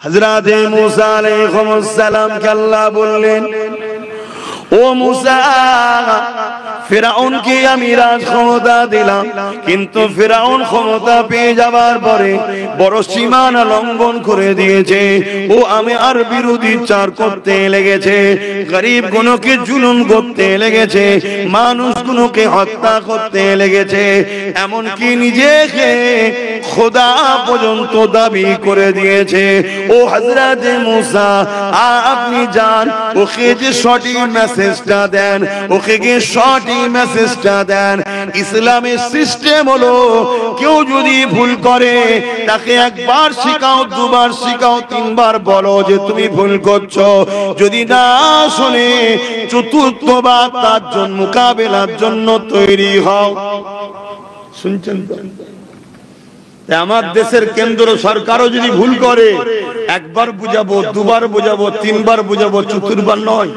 হযরত মুসা আলাইহিস সালামকে আল্লাহ বললেন, ও মুসা, ফিরাউনকে আমি রাজ ক্ষমতা দিলাম, কিন্তু ফিরাউন ক্ষমতা পেয়ে যাবার পরে বড় সীমানা লঙ্ঘন করে দিয়েছে। ও আমি আর বিরোধিচার করতে লেগেছে, গরিবগুলোকে জুলুম করতে লেগেছে, মানুষগুলোকে হত্যা করতে লেগেছে, এমনকি নিজেকে খোদা পর্যন্ত দাবি করে দিয়েছে। ও হযরত মুসা, আপনি যান, ওকে যে সঠিক মেসেজটা দেন, ওকে গিয়ে সঠিক মেসেজটা দেন। ইসলামের সিস্টেম হলো, কেউ যদি ভুল করে তাকে একবার শিখাও, দুবার শিখাও, তিনবার বলো যে তুমি ভুল করছো। যদি না শুনে চতুর্থবার তার জন্য মোকাবেলার জন্য তৈরি হও। শুনছেন তো? আমার দেশের কেন্দ্র সরকারও যদি ভুল করে একবার বুঝাবো, দুবার বুঝাবো, তিনবার বুঝাবো, চতুর্থবার নয়।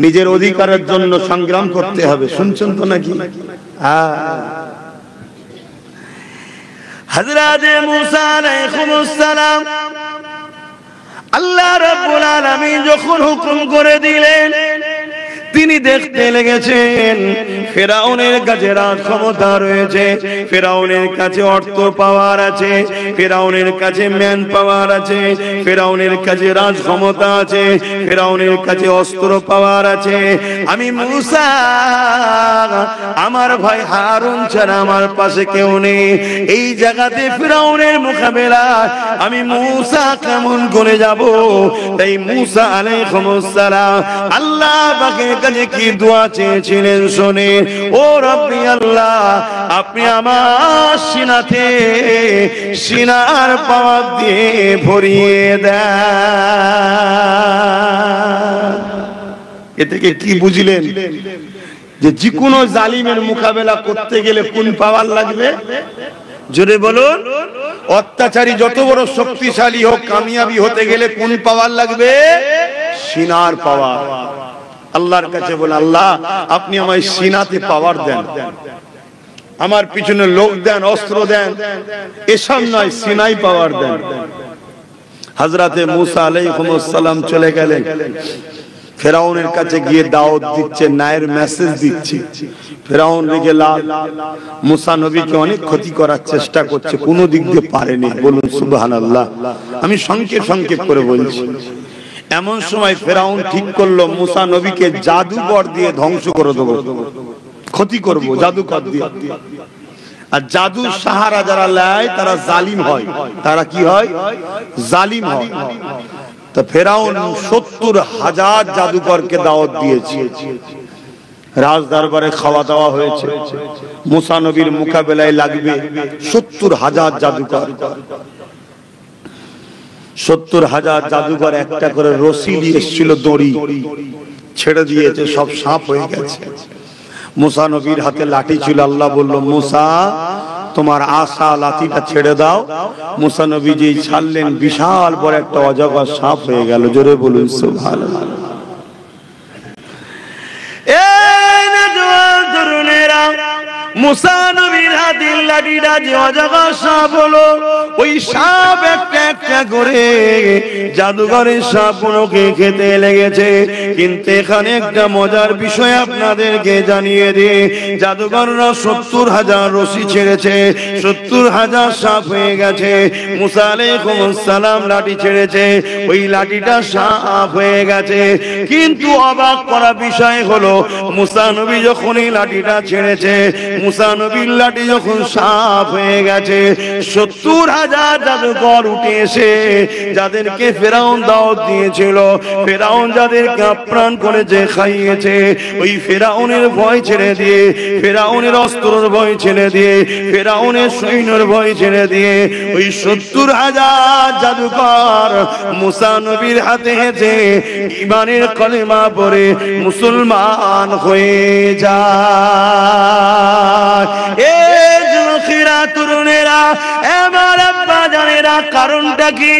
নিজের অধিকারের জন্য সংগ্রাম করতে হবে। শুনছেন তো নাকি? হযরত মুসা আলাইহিস সালাম আল্লাহ রাব্বুল আলামিন যখন হুকুম করে দিলেন, তিনি দেখতে লেগেছেন ফিরাউনের কাছে রাজ ক্ষমতা রয়েছে, ফিরাউনের কাছে অর্থ পাওয়ার আছে, ফিরাউনের কাছে ম্যান পাওয়ার আছে, ফিরাউনের কাছে রাজ ক্ষমতা আছে, ফিরাউনের কাছে অস্ত্র পাওয়ার আছে। আমি মুসা, আমার ভাই হারুন ছাড়া আমার পাশে কেউ নেই। এই জায়গাতে ফিরাউনের মোকাবেলা আমি মুসা কেমন করে যাব? তাই মুসা আলাইহিস সালাম আল্লাহ পাকের কাছে কি দোয়া চেয়েছিলেন শুনে, ও রব্বি আল্লাহ, আপনি আমার সিনাতে সিনার পাওয়ার দিয়ে ভরিয়ে দেন। এ থেকে কি বুঝলেন? যে যে কোনো জালিমের মোকাবেলা করতে গেলে কোন পাওয়ার লাগবে? জোরে বলুন। অত্যাচারী যত বড় শক্তিশালী হোক, কামিয়াবি হতে গেলে কোন পাওয়ার লাগবে? সিনার পাওয়ার। আল্লাহর কাছে বলে, আল্লাহ আপনি আমায় সিনাতে পাওয়ার দেন, আমার পিছনে লোক দেন, অস্ত্র দেন, এসব নয়, সিনাই পাওয়ার দেন। হযরতে মুসা আলাইহিস সালাম চলে গেলেন, ফিরাউনের কাছে গিয়ে দাওয়াত দিচ্ছে, ন্যায়ের মেসেজ দিচ্ছে। ফিরাউন রেগে লাল, মুসা নবীকে অনেক ক্ষতি করার চেষ্টা করছে, কোনো দিক দিয়ে পারেনি। বলুন সুবহানাল্লাহ। আমি সংক্ষেপ সংক্ষেপ করে বলছি। এমন সময় ফিরাউন ঠিক করলো মুসা নবীকে জাদুকর দিয়ে ধ্বংস করে দেবো, ক্ষতি করব জাদুকর দিয়ে। আর জাদুর সাহারা যারা নেয় তারা জালিম হয়। তারা কি হয়? জালিম হয়। তো ফিরাউন ৭০,০০০ জাদুকরকে দাওয়াত দিয়েছে। রাজ দরবারে খাওয়া দাওয়া হয়েছে, মুসা নবীর মোকাবেলায় লাগবে ৭০,০০০ জাদুকর। ৭০,০০০ জাদুকর একটা করে রশি নিয়ে এসেছিল, দড়ি ছেড়ে দিয়েছে, সব সাপ হয়ে গেছে। মুসা নবীর হাতে লাঠি ছিল। আল্লাহ বলল, মুসা তোমার আশা লাঠিটা ছেড়ে দাও। মুসা নবী যেই ছাড়লেন, বিশাল বড় একটা অজগর সাপ হয়ে গেল। জোরে বলুন সুবহানাল্লাহ। এই নওজোয়ান তরুণেরা, মুসা নবীর হাতের লাঠিটা যে অজগর সাপ হলো, ওই সাপ একটা একটা করে জাদুঘরের সাপগুলোকে খেতে লেগেছে। কিন্তু এখানে একটা মজার বিষয় আপনাদেরকে জানিয়ে দিই, জাদুঘররা ৭০,০০০ রশি ছেড়েছে, ৭০,০০০ সাপ হয়ে গেছে। মুসা আলাইহিস সালাম লাঠি ছেড়েছে, ওই লাঠিটা সাপ হয়ে গেছে। কিন্তু অবাক করা বিষয় হলো, মুসা নবী যখন এই লাঠিটা ছেড়েছে, মুসা নবীর লাঠি যখন সাপ হয়ে গেছে, ৭০,০০০ জাদুকর উঠে এসে যাদেরকে ফিরাউন দাওয়াত দিয়েছিল, ফিরাউন যাদেরকে আপ্যায়ন করেছে, খাইয়েছে, ওই ফিরাউনের ভয় ছেড়ে দিয়ে, ফিরাউনের অস্ত্রের ভয় ছেড়ে দিয়ে, ফিরাউনের সৈন্যের ভয় ছেড়ে দিয়ে, ওই ৭০,০০০ জাদুকর মুসা নবীর হাতে হেঁটে ঈমানের কলেমা পড়ে মুসলমান হয়ে যায়। এ যুবকেরা, তরুণেরা, আমার আব্বা বাজানেরা কারণটা কি?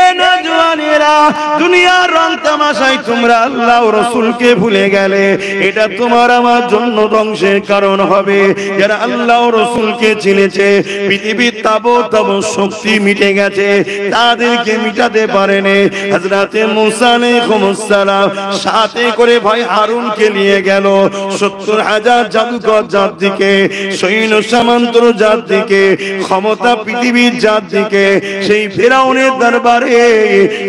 এ নওজওয়ানেরা, দুনিয়ার রং তামাশায় তোমরা আল্লাহ ও রাসূলকে ভুলে গেলে, এটা তোমার আমার জন্য ধ্বংসের কারণ হবে। যারা আল্লাহ ও রাসূলকে চিনেছে, পৃথিবীর তাবৎ শক্তি মিটে গেছে, তাদেরকে মিটাতে পারেনি। হযরত মুসা আলাইহিস সালাম সাথে করে ভাই হারুনকে নিয়ে গেল ৭০,০০০ জাদুকর জাত দিকে, সৈন্য সামন্ত জাত দিকে, ক্ষমতা পৃথিবীর জাত দিকে। সেই ফেরাউনের দরবারে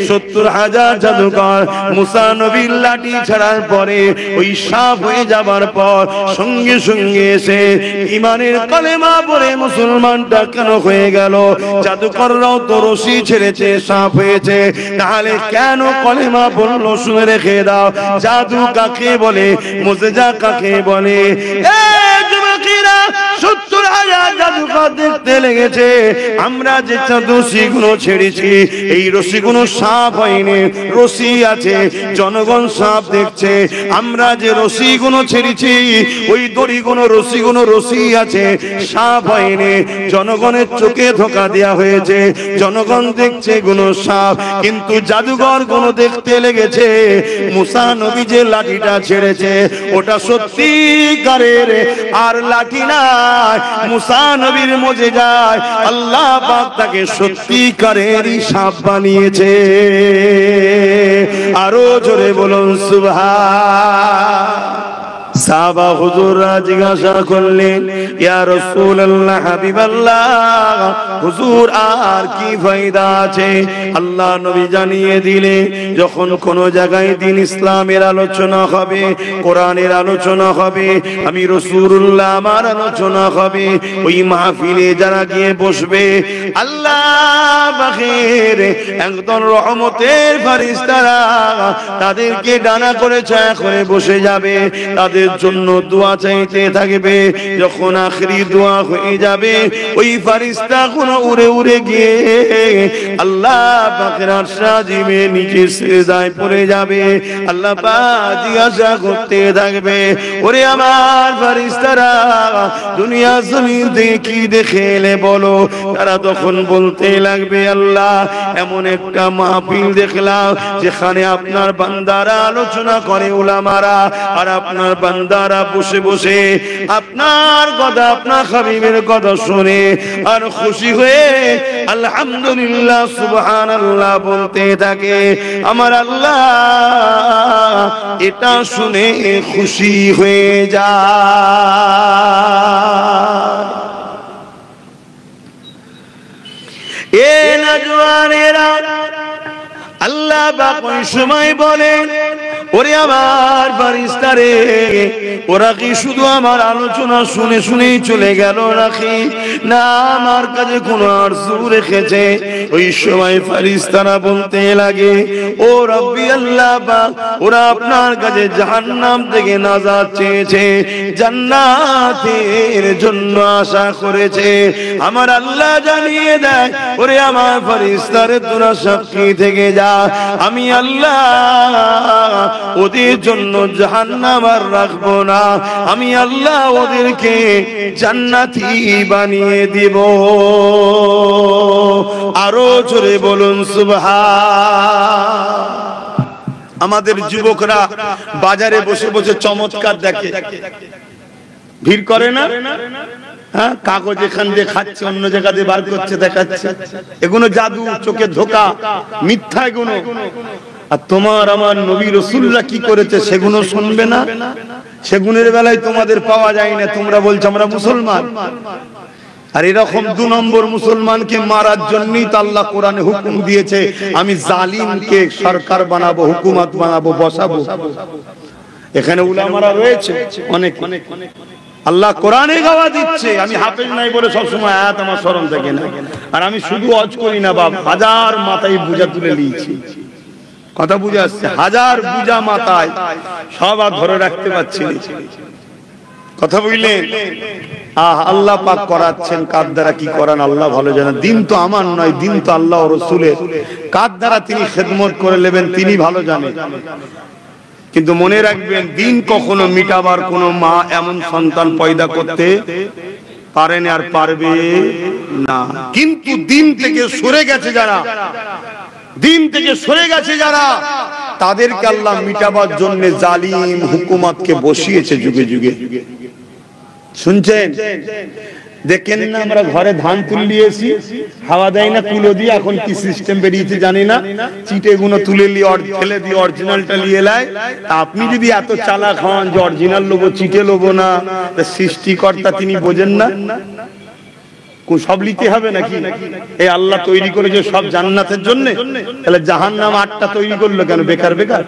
৭০,০০০ জাদুকর মুসা নবীর লাঠি ছাড়ার পরে ওই সাপ হয়ে যাবার পর সঙ্গে সঙ্গে এসে ইমানের কালেমা পড়ে মুসলমানটা কেন হয়ে গেল? জাদুকররাও তো রশি ছেড়েছে, সাপ হয়েছে, তাহলে কেন কলেমা পড়লো? শুনে রেখে দাও, জাদু কাকে বলে, মুজিজা কাকে বলে। এ যুবকেরা, ৭০,০০০ জাদুকর দেখতে লেগেছে আমরা যে রশিগুলো ছেড়েছি, এই রশিগুলো সাপ হয়নি, রশি আছে। জনগণ সাপ দেখছে, আমরা যে রশিগুলো ছেড়েছি ওই দড়িগুলো রশিগুলো রশি আছে, সাপ হয়নি। জনগণের চোখে ধোঁকা দেওয়া হয়েছে, জনগণ দেখছে গুলো সাপ, কিন্তু জাদুঘর গুলো দেখতে লেগেছে মুসা নবী যে লাঠিটা ছেড়েছে ওটা সত্যিকারের আর লাঠি নাই, মুসা নবীর মুজিজায় আল্লাহ পাক তাকে সত্যিকারেরই সাপ বানিয়েছে। আরো জোরে বলুন সুবহান। সাহাবা হুজুররা জিজ্ঞাসা করলেন, ইয়া রাসূলুল্লাহ, হাবিবাল্লাহ, হুজুর আর কি ফায়দা আছে? আল্লাহ নবী জানিয়ে দিলে, যখন কোন জায়গায় দ্বীন ইসলামের আলোচনা হবে, কোরআনের আলোচনা হবে, আমি রাসূলুল্লাহ আমার আলোচনা হবে, ওই মাহফিলে যারা গিয়ে বসবে, আল্লাহ পাকের একদম রহমতের ফেরেশতারা তাদেরকে ডানা করে ছায়া করে বসে যাবে, তাদের জন্য দোয়া চাইতে থাকবে। যখন আখরি দোয়া হয়ে যাবে, ওই ফেরেশতা গুলো উড়ে উড়ে গিয়ে আল্লাহ পাকের আরশ আজিমে নিচে সিজদায় পড়ে যাবে। আল্লাহ পাক জিজ্ঞাসা করতে থাকবে, ওরে আমার ফেরেশতারা, দুনিয়া জমিন কি দেখে এলে বলো? তারা তখন বলতে লাগবে, আল্লাহ এমন একটা মাহফিল দেখলাম যেখানে আপনার বান্দারা আলোচনা করে, উলামারা, আর আপনার বান্দারা বসে বসে আপনার কথা, আপনার হাবিবের কথা শুনে আর খুশি হয়ে আলহামদুলিল্লাহ সুবহানাল্লাহ বলতে থাকে। আমার আল্লাহ এটা শুনে খুশি হয়ে যায়। এ নওজওয়ানেরা, আল্লাহ পাক ওই সময় বলেন, ওরে আমার ফেরেশতারে, ওরা কি শুধু আমার আলোচনা শুনে শুনেই চলে গেল নাকি? না, আমার কাছে কোনো আরজু রেখেছে। ওই সময় ফেরেশতারা বলতে লাগে, ও রব্বি আল্লাহ পাক, ওরা আপনার কাছে জাহান্নাম থেকে নাজাত চেয়েছে, জান্নাতের জন্য আশা করেছে। আমার আল্লাহ জানিয়ে দেয়, ওরে আমার ফেরেশতারে, তোরা সাক্ষী থেকে যা, আমি আল্লাহ ওদের জন্য জাহান্নাম আর রাখবো না, আমি আল্লাহ ওদেরকে জান্নাতি বানিয়ে দিব। আরো জোরে বলুন সুবহান। আমাদের যুবকরা বাজারে বসে বসে চমৎকার দেখে, ভিড় করে না? হ্যাঁ, কাগজ এখান দিয়ে খাচ্ছে, অন্য জায়গা দিয়ে বার করছে, দেখাচ্ছে। এগুলো জাদু, চোখে ধোকা, মিথ্যা এগুলো। আর তোমার আমার নবী রাসূলুল্লাহ কি করেছে সেগুলো শুনবে না? সেগুনের বেলায় তোমাদের পাওয়া যায় না, তোমরা বলছো আমরা মুসলমান। আর এরকম ২ নম্বর মুসলমানকে মারার জন্যই তো আল্লাহ কোরআনে হুকুম দিয়েছে, আমি জালিমকে সরকার বানাবো, হুকুমত বানাবো, বসাবো। এখানে উলামারা রয়েছে অনেক, আল্লাহ কোরআনে গাওয়া দিচ্ছে। আমি হাফেজ নাই বলে সবসময় আয়াত আমার স্মরণ থাকে না, আর আমি শুধু ওয়াজ করি না বাপ, হাজার মাথায় বুঝা তুলে নিয়েছি। কথা বুঝে আসছে? হাজার বুঝা মাথায়, সব আর ধরে রাখতে পারছি না। কথা বুঝলেন? আল্লাহ পাক করাচ্ছেন, কার দ্বারা কি করান আল্লাহ ভালো জানেন। দিন তো আমার নয়, দিন তো আল্লাহ ও রাসূলের। কার দ্বারা তিনি খেদমত করে নেবেন তিনি ভালো জানেন। কিন্তু মনে রাখবেন, দিন কখনো মিটাবার কোনো মা এমন সন্তান পয়দা করতে পারেন আর পারবে না। কিন্তু দিন থেকে সরে গেছে যারা, দিন থেকে সরে গেছে যারা, তাদেরকে আল্লাহ মিটাবার জন্য জালিম হুকুমতকে বসিয়েছে যুগে যুগে। শুনছেন? দেখেন না, আমরা ঘরে ধান তুলিয়েছি, হাওয়া দেয় না কুলো দিয়ে, এখন কি সিস্টেম বেরিয়েছে জানি না, চিটে গুলো তুলে ফেলে দিয়ে অরিজিনালটা নিয়ে এলায়। আপনি যদি এত চালাক হন যে অরিজিনাল লোবো চিটে লোবো না, সৃষ্টিকর্তা তিনি বোঝেন না? সব নিতে হবে নাকি? এই আল্লাহ তৈরি করেছে সব জান্নাতের জন্য, তাহলে জাহান্নাম 8টা তৈরি করলো কেন? বেকার বেকার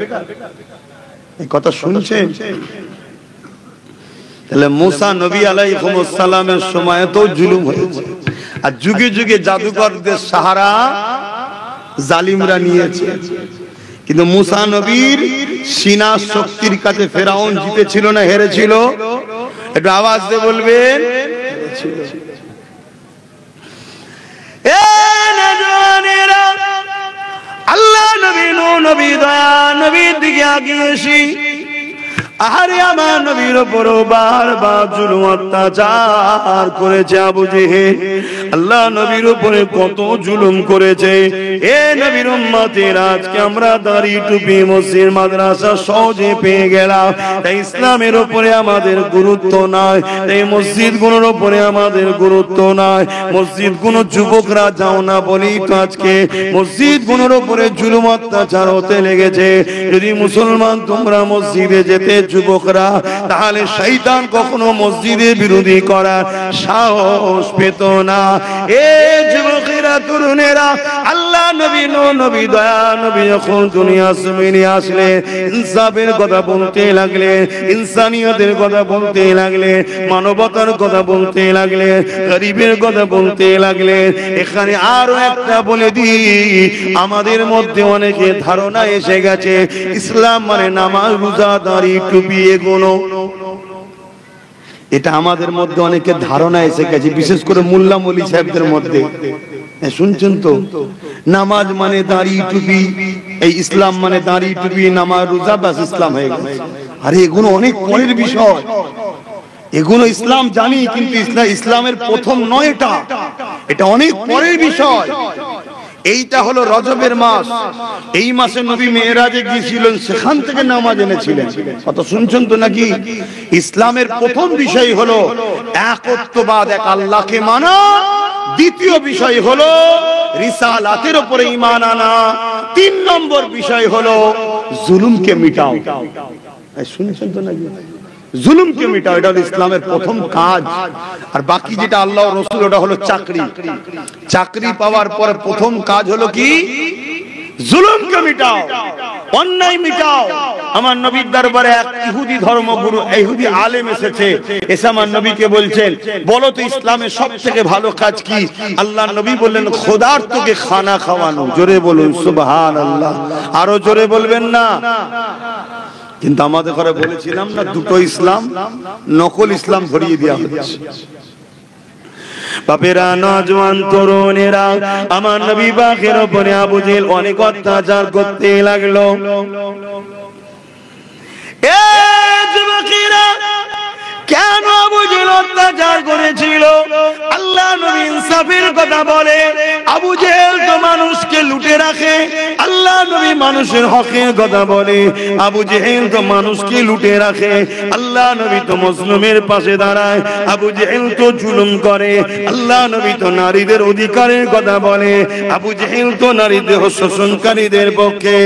এই কথা শুনছেন? তাহলে মুসা নবী আলাইহিস সালামের সময় তো জুলুম হয়েছে, আর যুগে যুগে জাদুকরদের সাহারা জালিমরা নিয়েছে। কিন্তু মুসা নবীর সিনা শক্তির কাছে ফেরাউন জিতেছিল না হেরেছিল? একটু আওয়াজ দিয়ে বলবেন। আল্লাহ নবী নবী দয়া নবীর দিকে আগিয়ে এসি, আহারে আমার নবীর উপর বারবার জুলুম অত্যাচার করেছে আবু জেহেল। আল্লাহ নবীর উপরে কত জুলুম করেছে। এ নবীর উম্মতের, আজকে আমরা দাড়ি টুপি মসজিদ মাদ্রাসা সহজে পেয়ে গেলাম, তাই ইসলামের উপরে আমাদের গুরুত্ব নাই, এই মসজিদ গুলোর উপরে আমাদের গুরুত্ব নাই। মসজিদ গুলো যুবকরা যাও না বলেই তো আজকে মসজিদ গুলোর উপরে জুলুম অত্যাচার হতে লেগেছে। যদি মুসলমান তোমরা মসজিদে যেতে যুবকরা, তাহলে শয়তান কখনো মসজিদের বিরোধী করার সাহস পেত না। এ যুবকেরা, তরুণেরা, আল্লাহ নবী নবী দয়া নবী যখন দুনিয়া জমিনে আসলে ইনসাফের কথা বলতে লাগলে, ইনসানিয়তের কথা বলতে লাগলে, মানবতার কথা বলতে লাগলে, গরিবের কথা বলতে লাগলে। এখানে আরো একটা বলে দিই, আমাদের মধ্যে অনেকে ধারণা এসে গেছে ইসলাম মানে নামাজ রোজা দাড়ি টুপি এগুলো। এটা আমাদের মধ্যে অনেকে ধারণা এসে গেছে, বিশেষ করে মোল্লা মৌলী সাহেবদের মধ্যে। শুনছেন তো, নামাজ মানে দাড়ি টুপি, এই ইসলাম মানে দাড়ি টুপি নামাজ রোজা, বাস ইসলাম হয়ে গেছে। আরে এগুলো অনেক পরের বিষয়, এগুলো ইসলাম জানি, কিন্তু ইসলামের প্রথম নয় এটা, এটা অনেক পরের বিষয়। এইটা হলো রজবের মাস, এই মাসে নবী মেরাজে গিয়েছিলেন, সেখান থেকে নামাজ এনেছিলেন। কত শুনছেন তো নাকি? ইসলামের প্রথম বিষয় হলো একত্ববাদ, এক আল্লাহকে মানা। দ্বিতীয় বিষয় হলো রিসালাতের উপরে ঈমান আনা। 3 নম্বর বিষয় হলো জুলুমকে মিটাও। শুনছেন তো নাকি? জুলুমকে মিটাও, এটা হলো ইসলামের প্রথম কাজ। আর বাকি যেটা আল্লাহ রাসূল, ওটা হলো চাকরি। চাকরি পাওয়ার পরে প্রথম কাজ হলো কি? জুলুমকে মিটাও, অন্যায় মিটাও। আমার নবীর দরবারে এক ইহুদি ধর্মগুরু, ইহুদি আলেম এসেছে, এসে আমার নবীকে বলছেন, বলো তো ইসলামের সবথেকে ভালো কাজ কি? আল্লাহ নবী বললেন, খোদার তোকে খানা খাওয়ানো। জোরে বলুন সুবহানাল্লাহ, আরো জোরে বলবেন না? কিন্তু আমাদের ঘরে বলেছিলাম না, দুটো ইসলাম, নকল ইসলাম ভরিয়ে দেওয়া হচ্ছে। বাপেরা, নওজোয়ান তরুণেরা, আমার নবী পাকের উপরে আবু জেহেল অনেক অত্যাচার করতে লাগলো। এ যুবকেরা, কেন আবু জেহেল অত্যাচার করেছিল? আল্লাহ নবী ইনসাফের কথা বলে, আবু জেহেল তো মানুষকে লুটে রাখে। আল্লাহ নবী মানুষের হকের কথা বলে, আবু জেহেল তো মানুষকে লুটে রাখে। আল্লাহ নবী তো মজলুমের পাশে দাঁড়ায়, আবু জেহেল তো জুলুম করে। আল্লাহ নবী তো নারীদের অধিকারের কথা বলে, আবু জেহেল তো নারীদের শোষণকারীদের পক্ষে।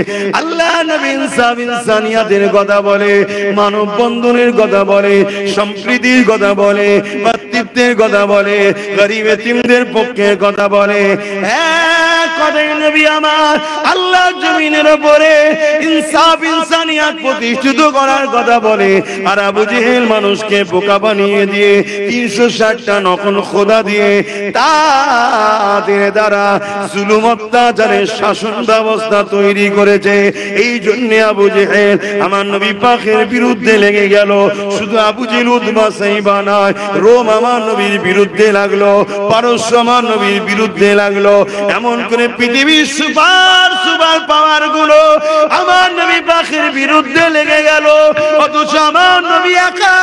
আল্লাহ নবী ইনসাফ ইনসানিয়াতের কথা বলে, মানব বন্ধনের কথা বলে, সম্প্রীতির কথা বলে, ভাতৃত্বের কথা বলে, গরিব এতিমদের পক্ষে কথা বলে। কথাই নবী আমার আল্লাহ জমিনের উপরে ইনসাফ ইনসানিয়াত প্রতিষ্ঠিত করার কথা বলে। আর আবু জেহেল মানুষকে বোকা বানিয়ে দিয়ে 360টা নকল খোদা দিয়ে তাদের দ্বারা জুলুম অত্যাচারের শাসন ব্যবস্থা তৈরি করেছে। এই জন্য আবু জেহেল আমার নবী পাকের বিরুদ্ধে লেগে গেল। শুধু আবু জেহেল উতবা সাইবা নয়, রোম আমার নবীর বিরুদ্ধে লাগলো, পারস্য আমার নবীর বিরুদ্ধে লাগলো। এমন করে পৃথিবীর সুপার সুপার পাওয়ার গুলো আমার নবী পাকের বিরুদ্ধে লেগে গেল। অথচ আমার নবী একা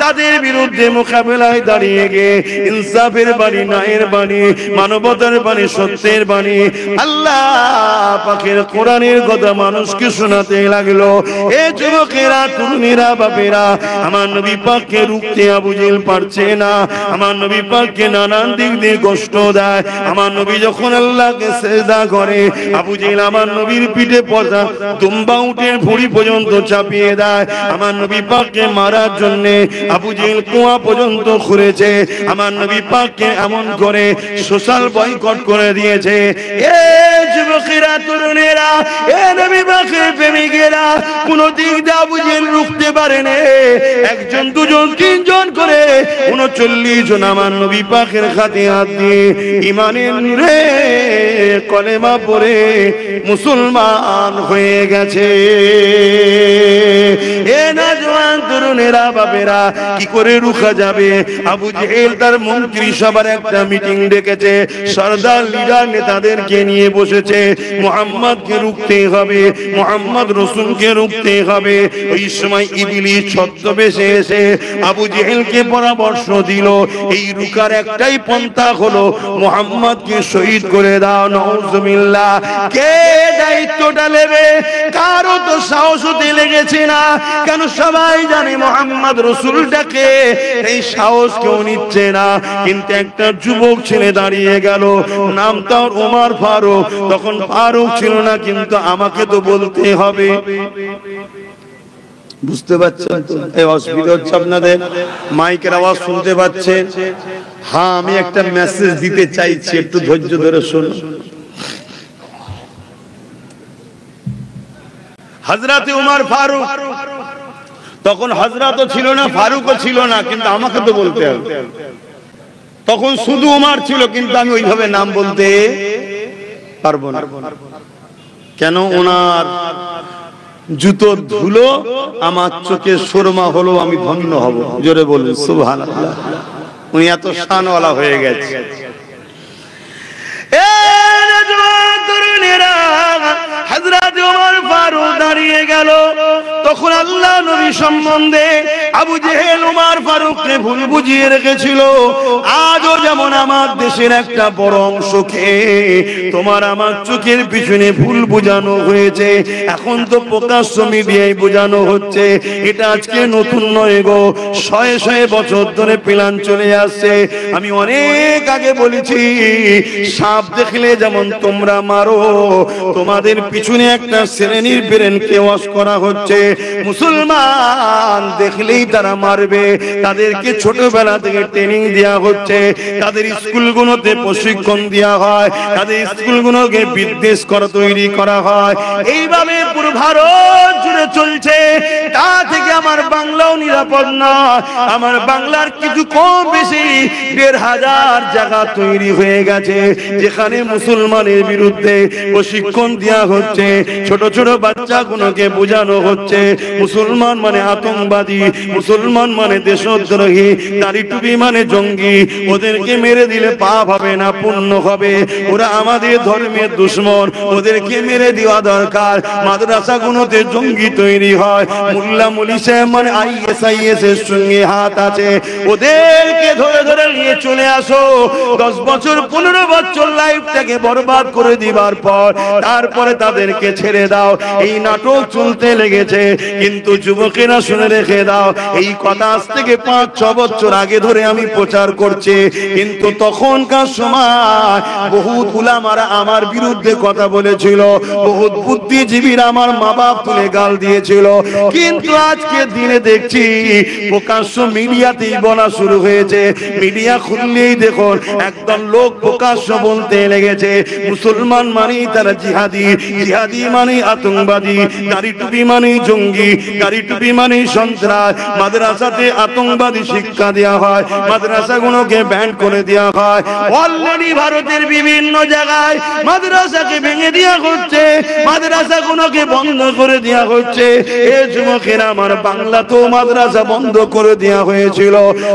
তাদের বিরুদ্ধে মোকাবেলায় দাঁড়িয়ে গিয়ে ইনসাফের বাণী, ন্যায়ের বাণী, মানবতার বাণী, সত্যের বাণী আল্লাহ পাকের কোরআনের কথা মানুষকে শোনাতে লাগলো। এ যুবকেরা, তরুণীরা, বাপেরা, আমার নবী পাককে রুখতে আবু জেহেল পারছে না। আমার নবী পাককে নানান দিক দিয়ে কষ্ট দেয়। আমার নবী যখন আল্লাহকে সিজদা করে, আবু জেহেল আমার নবীর পিঠে পচা দুম্বা উটের ভুঁড়ি পর্যন্ত চাপিয়ে দেয়। আমার নবী পাককে মারার জন্য আবু জেহেল কুয়া পর্যন্ত খুঁড়েছে। আমার নবী পাককে এমন করে সোশ্যাল বয়কট করে দিয়েছে। এ যুবকেরা, তরুণেরা, এ নবী পাকের প্রেমিকেরা, কোন দিক দিয়ে আবু জেহেল রুখতে পারেনি। একজন, দুজন, তিনজন করে 39 জন আমার নবী পাকের হাতে হাত দিয়ে ঈমানের নূরে কলেমা পড়ে মুসলমান হয়ে গেছে। এ নওজওয়ান তরুণেরা, বাপেরা, কি করে রুখা যাবে? আবু জেহেল তার মন্ত্রী সবার একটা মিটিং ডেকেছে, সরদার লিডার নেতাদেরকে নিয়ে বসেছে। মুহাম্মদকে রুখতে হবে, মুহাম্মদ রাসূলকে রুখতে হবে। ওই সময় ইবলিস ছদ্মবেশে এসে আবু জেহেলকে পরামর্শ দিল, এই রুকার একটাই পন্থা হলো মুহাম্মদকে শহীদ করে দাও। নাউজুবিল্লাহ। কে দায়িত্বটা নেবে? কারো তো সাহস হতে লেগেছে না। কেন? সবাই জানে মুহাম্মদ রাসূলটাকে, এই সাহস কেউ নিচ্ছে না। কিন্তু একটা যুবক ছেলে দাঁড়িয়ে গেল, নাম তার ওমর ফারুক। তখন ফারুক ছিল না, কিন্তু আমাকে তো বলতে হবে। বুঝতে পারছেন তো? এই অসুবিধা হচ্ছে আপনাদের? মাইকের আওয়াজ শুনতে পাচ্ছেন? হ্যাঁ, আমি একটা মেসেজ দিতে চাইছি, একটু ধৈর্য ধরে শুনুন। হযরত ওমর ফারুক, তখন হযরতও ছিল না, ফারুকও ছিল না, কিন্তু আমাকে তো বলতে হবে। তখন শুধু ওমর ছিল, কিন্তু আমি ওইভাবে নাম বলতে পারবো না। কেন? ওনার জুতোর ধুলো আমার চোখে সুরমা হলো, আমি ধন্য হব। জোরে বলুন সুবহানাল্লাহ। উনি এত শানওয়ালা হয়ে গেছে। হযরত ওমর ফারুক দাঁড়িয়ে গেল। তখন আল্লাহ নবী সম্বন্ধে আবু জেহেল ওমর ফারুককে ভুল বুঝিয়ে রেখেছিল। আজও যেমন আমার দেশের একটা বড় অংশকে তোমার আমার চোখের পিছনে ভুল বোঝানো হয়েছে, এখন তো প্রকাশ্য মিডিয়ায় বোঝানো হচ্ছে। এটা আজকে নতুন নয় গো, শয়ে শয়ে বছর ধরে প্ল্যান চলে আসছে। আমি অনেক আগে বলেছি, সাপ দেখলে যেমন তোমরা মারো, তোমাদের পিছনে একটা শ্রেণীর ব্রেনকে ওয়াশ করা হচ্ছে। মুসলমান দেখলেই তারা মারবে, তাদেরকে ছোটবেলা থেকে ট্রেনিং দেওয়া হচ্ছে, তাদের স্কুলগুলোতে প্রশিক্ষণ দেওয়া হয়, তাদের স্কুলগুলোকে বিদ্বেষ করা তৈরি করা হয়। এইভাবে পুরো ভারত জুড়ে চলছে। তা থেকে আমার বাংলাও নিরাপদ না। আমার বাংলার কিছু কম বেশি ১,৫০০ জায়গা তৈরি হয়ে গেছে, যেখানে মুসলমানের বিরুদ্ধে প্রশিক্ষণ দেওয়া হচ্ছে। ছোট ছোট বাচ্চাগুলোকে বোঝানো হচ্ছে মুসলমান মানে আতঙ্কবাদী, মুসলমান মানে দেশদ্রোহী, দাড়ি টুপি মানে জঙ্গি, ওদেরকে মেরে দিলে পাপ হবে না, পুণ্য হবে, ওরা আমাদের ধর্মের দুশমন, ওদেরকে মেরে দেওয়া দরকার। মাদ্রাসাগুলোতে জঙ্গি তৈরি হয়, মোল্লা মুলি সাহেব মানে ISIS এর সঙ্গে হাত আছে, ওদেরকে ধরে ধরে নিয়ে চলে আসো। 10 বছর 15 বছর লাইফটাকে বরবাদ করে দিবার পর তারপরে তাদেরকে ছেড়ে দাও। এই নাটক চলতে লেগেছে। কিন্তু যুবকেরা শুনে রেখে দাও, এই কথা আজ থেকে 5-6 বছর আগে ধরে আমি প্রচার করছি। কিন্তু তখনকার সময় বহুত উলামারা আমার বিরুদ্ধে কথা বলেছিল, বহুত বুদ্ধিজীবীরা আমার মা বাপ তুলে গাল দিয়েছিল। কিন্তু আজকে দিনে দেখছি প্রকাশ্য মিডিয়াতেই বলা শুরু হয়েছে। মিডিয়া খুললেই দেখুন একদম লোক প্রকাশ্য বলতে লেগেছে মুসলমান মানেই তারা জিহাদি, জিহাদি মানে আতঙ্কবাদী, দাড়ি টুপি মানে জঙ্গি, দাড়ি টুপি মানে সন্ত্রাস। মাদ্রাসাতে আতঙ্কবাদী শিক্ষা দেওয়া হয়, মাদ্রাসাগুলোকে ব্যান করে দেওয়া হয়। অলরেডি ভারতের বিভিন্ন জায়গায় মাদ্রাসাকে ভেঙে দেওয়া হচ্ছে, মাদ্রাসাগুলোকে বন্ধ করে দেওয়া হচ্ছে। এ যুবকেরা, আমার বাংলাতেও মাদ্রাসা বন্ধ করে দেওয়া হয়েছিল।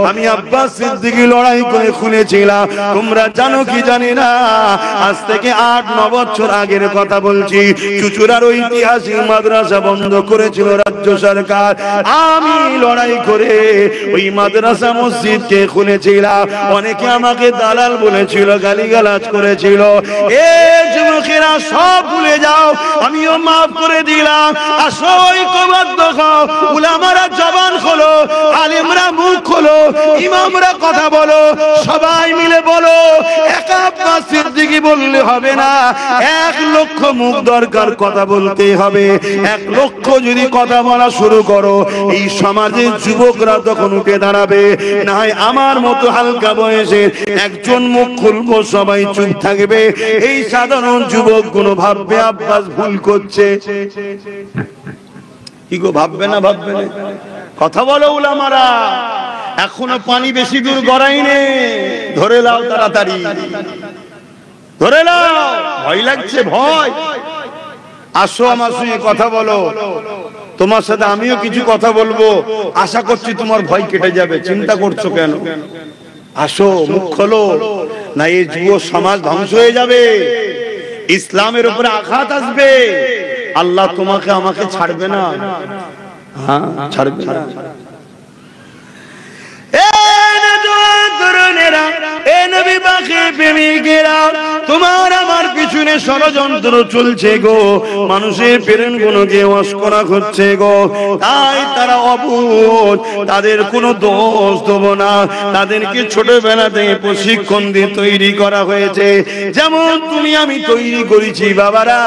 আমি আব্বাস সিদ্দিকী লড়াই করে খুলেছিলাম। তোমরা জানো কি জানি না, আজ থেকে 8-9 বছর আগের কথা বলছি। চুচুড়ার ঐতিহাসিক মাদ্রাসা বন্ধ করেছিল রাজ্য সরকার। আমি লড়াই করে ওই মাদ্রাসা মসজিদকে খুলেছিলাম। অনেকে আমাকে দালাল বলেছিল, গালিগালাজ করেছিল। এ যুবকেরা সব ভুলে যাও, আমিও মাফ করে দিলাম। আসো ঐক্যবদ্ধ হও, উলামারা জবান খোলো, আলেমরা মুখ খোলো, ইমামরা কথা বলো, সবাই মিলে বলো। একা আব্বাস সিদ্দিকী বললে হবে না, 1 লক্ষ মুখ দরকার, কথা বলতে হবে। 1 লক্ষ যদি কথা বলা শুরু করো, এই সমাজের যুবকরা তখন উঠে দাঁড়াবে। না হয় আমার মতো হালকা বয়সের একজন মুখ খুলবো, সবাই চুপ থাকবে। এই সাধারণ যুবক গুলো ভাববে আব্বাস ভুল করছে। কি গো, ভাববে না? ভাববে না? কথা বলো উলামারা, এখনো পানি বেশি দূর গড়াইনি, ধরে লাও তাড়াতাড়ি, ধরে লাও। ভয় লাগছে? ভয়? আসো আমার সঙ্গে কথা বলো, তোমার সাথে আমিও কিছু কথা বলবো। আশা করছি তোমার ভয় কেটে যাবে। চিন্তা করছো কেন? আসো, মুখ খোলো, না এই যুব সমাজ ধ্বংস হয়ে যাবে, ইসলামের উপরে আঘাত আসবে। আল্লাহ তোমাকে আমাকে ছাড়বে না। হ্যাঁ, ছাড়বে না। তোমার আমার পিছনে ষড়যন্ত্র চলছে গো, মানুষের প্রেরণ গুলোকে ওয়াশ করা হচ্ছে গো। তাই তারা অবুঝ, তাদের কোনো দোষ দেব না। তাদেরকে ছোটবেলা থেকে প্রশিক্ষণ দিয়ে তৈরি করা হয়েছে। যেমন তুমি আমি তৈরি করেছি, বাবারা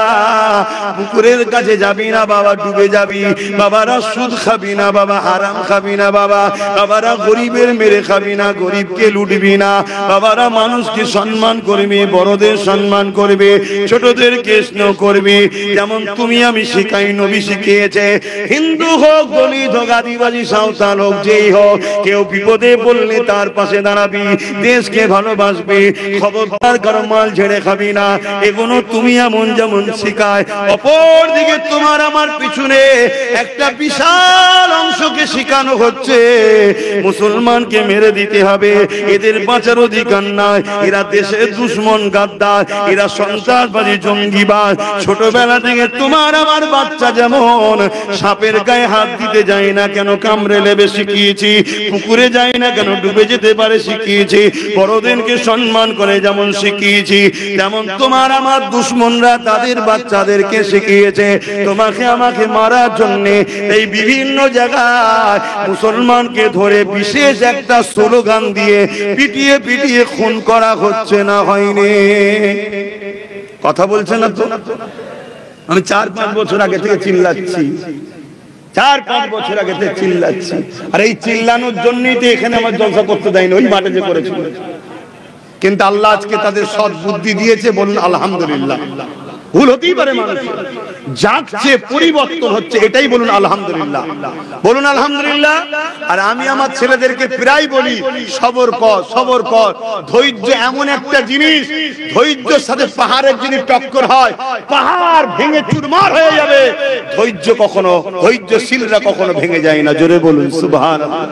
পুকুরের কাছে যাবি না বাবা, ডুবে যাবি। বাবারা সুদ খাবি না বাবা, হারাম খাবি না বাবা। বাবারা গরিবের মেরে খাবি না, গরিবকে লুটবি না। বাবারা মানুষকে সম্মান করবে, বড়দের সম্মান করবে, ছোটদেরকে স্নেহ করবে। যেমন তুমি আমি শিখাই, নবী শিখিয়েছে। হিন্দু হোক, দলিত হোক, আদিবাসী, সাঁওতাল হোক, যেই হোক, কেউ বিপদে পড়লে তার পাশে দাঁড়াবি, দেশকে ভালোবাসবি, খবরদার কারো মাল ঝেড়ে খাবি না। এগুলো তুমি এমন যেমন শিখায়। অপর দিকে তোমার আমার পিছনে একটা বিশাল অংশকে শিখানো হচ্ছে, মুসলমানকে মেরে দিতে হবে, এদের বাঁচার অধিকার নাই, এরা দেশের দুশ্মন, গাদ্দার, এরা সন্ত্রাসবাদী, জঙ্গিবাদ। ছোটবেলা থেকে তোমার আমার বাচ্চা যেমন সাপের গায়ে হাত দিতে যায় না কেন, কামড়ে লেবে শিখিয়েছি। পুকুরে যায় না কেন, ডুবে যেতে পারে শিখিয়েছি। বড়দেরকে সম্মান করে যেমন শিখিয়েছি, তেমন তোমার আমার দুশ্মনরা তাদের বাচ্চাদেরকে শিখিয়েছে তোমাকে আমাকে মারার জন্য। এই বিভিন্ন জায়গায় মুসলমানকে ধরে বিশেষ একটা স্লোগান দিয়ে পিটিয়ে পিটিয়ে খুন করা হচ্ছে না, হয়নি? কথা বলছে না তো? আমি 4-5 বছর আগে থেকে চিল্লাচ্ছি, 4-5 বছর আগে থেকে চিল্লাচ্ছি। আর এই চিল্লানোর জন্যই তো এখানে আমার জলসা করতে দেয়নি, ওই মাঠে যে করেছিল। কিন্তু আল্লাহ আজকে তাদের সৎ বুদ্ধি দিয়েছে, বলুন আলহামদুলিল্লাহ। ভুল হতেই পারে, মানুষ যাচ্ছে, পরিবর্তন হচ্ছে, এটাই বলুন আলহামদুলিল্লাহ, বলুন আলহামদুলিল্লাহ। আর আমি আমার ছেলেদেরকে প্রায় বলি, সবর কর, সবর কর। ধৈর্য এমন একটা জিনিস, ধৈর্যের সাথে পাহাড়ের জিনিস টক্কর হয়, পাহাড় ভেঙে চুরমার হয়ে যাবে। ধৈর্যশীলরা কখনো ভেঙে যায় না। জোরে বলুন সুবহানাল্লাহ।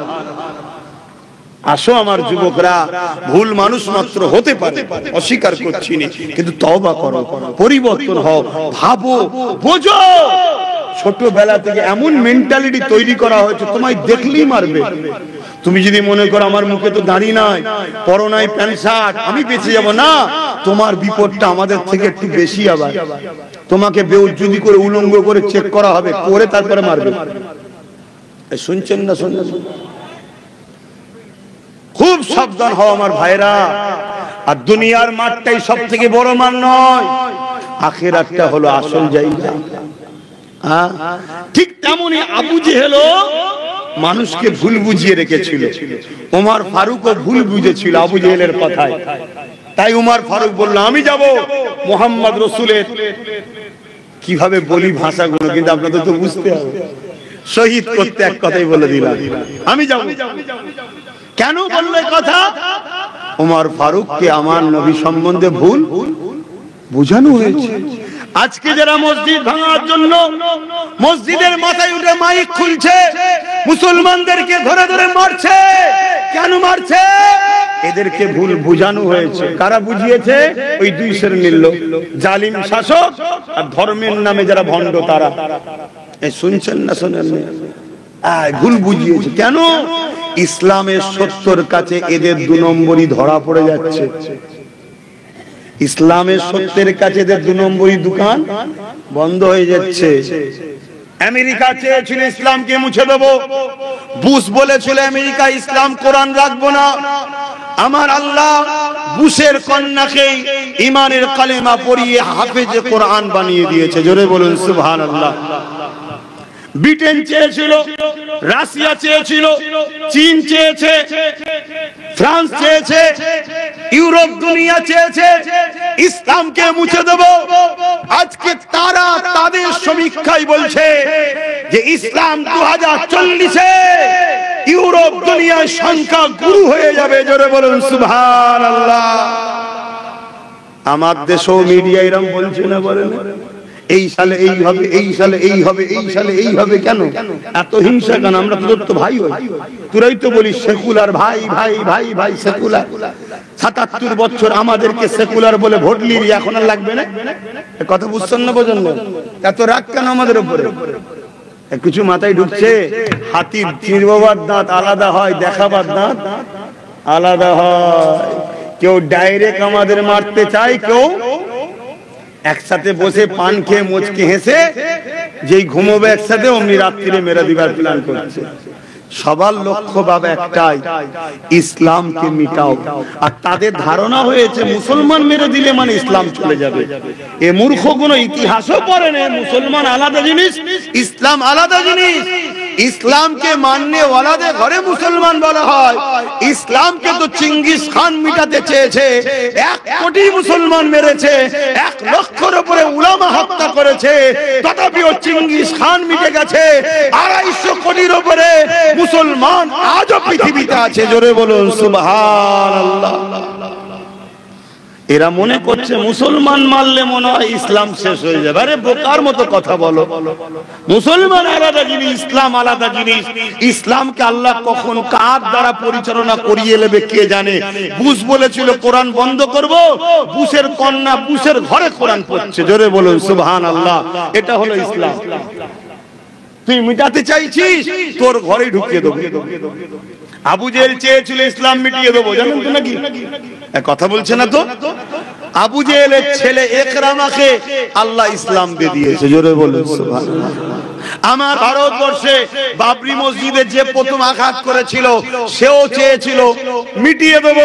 আসো আমার যুবকরা, ভুল মানুষ মাত্র হতে পারে, অস্বীকার করছি না, কিন্তু তওবা করো, পরিবর্তন হও, ভাবো, বোঝো। ছোটবেলা থেকে এমন মেন্টালিটি তৈরি করা হয়েছে, তোমায় দেখলেই মারবে। তুমি যদি মনে করো আমার মুখে তো দাড়ি নাই, পরো নাই প্যান্ট শার্ট, আমি বেঁচে যাব, না, তোমার বিপদটা আমাদের থেকে একটু বেশি। আবার তোমাকে বেউজ্জুদি করে উলঙ্গ করে চেক করা হবে, করে তারপরে মারবে। শুনছেন না? শুনছেন? খুব সাবধান হও আমার ভাইরা। আর দুনিয়ার মাঠটাই সব থেকে বড় মান নয়, আখিরাতটা হলো আসল জায়গা। ঠিক তেমনি আবু জেহেল মানুষকে ভুল বুঝিয়ে রেখেছিল, ওমর ফারুকও ভুল বুঝেছিল আবু জেহেলের কথায়। তাই ওমর ফারুক বলল, আমি যাব মুহাম্মদ রাসূলের, কিভাবে বলি ভাষাগুলো, কিন্তু আপনাদের তো বুঝতে হবে, শহীদ করতে এক কথাই বলে দিলাম, আমি যাব। কেন বললে কথা? ওমর ফারুককে আমার নবী সম্বন্ধে ভুল বুঝানো হয়েছে। আজকে যারা মসজিদ ভাঙার জন্য মসজিদের মাথায় উঠে মাইক খুলছে, মুসলমানদেরকে ধরে ধরে মারছে, কেন মারছে? এদেরকে ভুল বুঝানো হয়েছে। কারা বুঝিয়েছে? ওই 2 শ্রেণীর লোক, জালিম শাসক আর ধর্মের নামে যারা ভণ্ড, তারা। শুনছেন না? শোনেন না? ভুল বুঝিয়েছে। কেন? ইসলামের সত্যর কাছে এদের 2 নম্বরই ধরা পড়ে যাচ্ছে। ইসলামের সত্যের কাছে এদের 2 নম্বরই দোকান বন্ধ হয়ে যাচ্ছে। আমেরিকা চেয়েছিল ইসলামকে মুছে দেব, বুশ বলেছিল আমেরিকা ইসলাম কোরআন রাখবো না। আমার আল্লাহ বুশের কন্যাকে ঈমানের কালেমা পড়িয়ে হাফেজে কোরআন বানিয়ে দিয়েছে। জোরে বলুন সুবহানাল্লাহ। ব্রিটেন চেয়েছিল, রাশিয়া চেয়েছিল, চীন চেয়েছে, ফ্রান্স চেয়েছে, ইউরোপ দুনিয়া চেয়েছে ইসলামকে মুছে দেব। আজকে তারা তাদের সমীক্ষায় বলছে যে ইসলাম 2040-এ ইউরোপ দুনিয়ার সংখ্যা গুরু হয়ে যাবে। জোরে বলুন সুবহানাল্লাহ। আমার দেশও মিডিয়া এরকম বলছে না, বলেন এই সালে এই হবে, এই সালে এই হবে, এই সালে এই হবে। কেন এত হিংসা কেন? আমরা তোর তো ভাই হই, তোরাই তো বলিস সেকুলার ভাই ভাই ভাই ভাই সেকুলার। 77 বছর আমাদেরকে সেকুলার বলে ভোট নিবি, এখন আর লাগবে না? কথা বুঝছেন না? বোঝেন না? এত রাগ কেন আমাদের উপরে? কিছু মাথায় ঢুকছে? হাতির চিরবার দাঁত আলাদা হয়, দেখাবার দাঁত আলাদা হয়। কেউ ডাইরেক্ট আমাদের মারতে চায়, কেউ একসাথে বসে পান খেয়ে মুচকে হেসে যেই ঘুমোবে একসাথে অমনি রাত্রিরে মেরে দিবার প্ল্যান করছে। সবার লক্ষ্য বাবা একটাই, ইসলামকে মিটাও। আর তাদের ধারণা হয়েছে মুসলমান মেরে দিলে মানে ইসলাম চলে যাবে। এ মূর্খ কোনো ইতিহাসও পড়ে না। মুসলমান আলাদা জিনিস, ইসলাম আলাদা জিনিস। ইসলামকে মাননে ওয়ালাদের ঘরে মুসলমান বলা হয়। ইসলামকে তো চিঙ্গিস খান মিটাতে চেয়েছে, 1 কোটি মুসলমান মেরেছে, 1 লক্ষের উপরে উলামা হত্যা করেছে, তথাপিও চিঙ্গিস খান মিটে গেছে। 250 কোটির উপরে মুসলমান আজও পৃথিবীতে আছে। জোরে বলুন সুবহানাল্লাহ। এরা মনে করছে মুসলমান মারলে মনে হয় ইসলাম শেষ হয়ে যাবে। আরে বোকার মতো কথা বলো। মুসলমান আলাদা জিনিস, ইসলাম আলাদা জিনিস। ইসলামকে আল্লাহ কখন কার দ্বারা পরিচালনা করিয়ে নেবে কে জানে। বুশ বলেছিল কোরআন বন্ধ করব, বুশের কন্যা বুশের ঘরে কোরআন পড়ছে। জোরে বলুন সুবহানাল্লাহ। এটা হলো ইসলাম। তুই মিটাতে চাইছিস, তোর ঘরে ঢুকিয়ে দেবো। আবু জেহেল চেয়েছিল ইসলাম মিটিয়ে দেবো, জানেন তো নাকি? কথা বলছে না তো? আবু জেহেলের ছেলে ইকরামাকে আল্লাহ ইসলাম দিয়ে দিয়েছে। জোরে বলুন সুবহানাল্লাহ। আমার ভারতবর্ষে বাবরি মসজিদে যে প্রথম আঘাত করেছিল সেও চেয়েছিল মিটিয়ে দেব।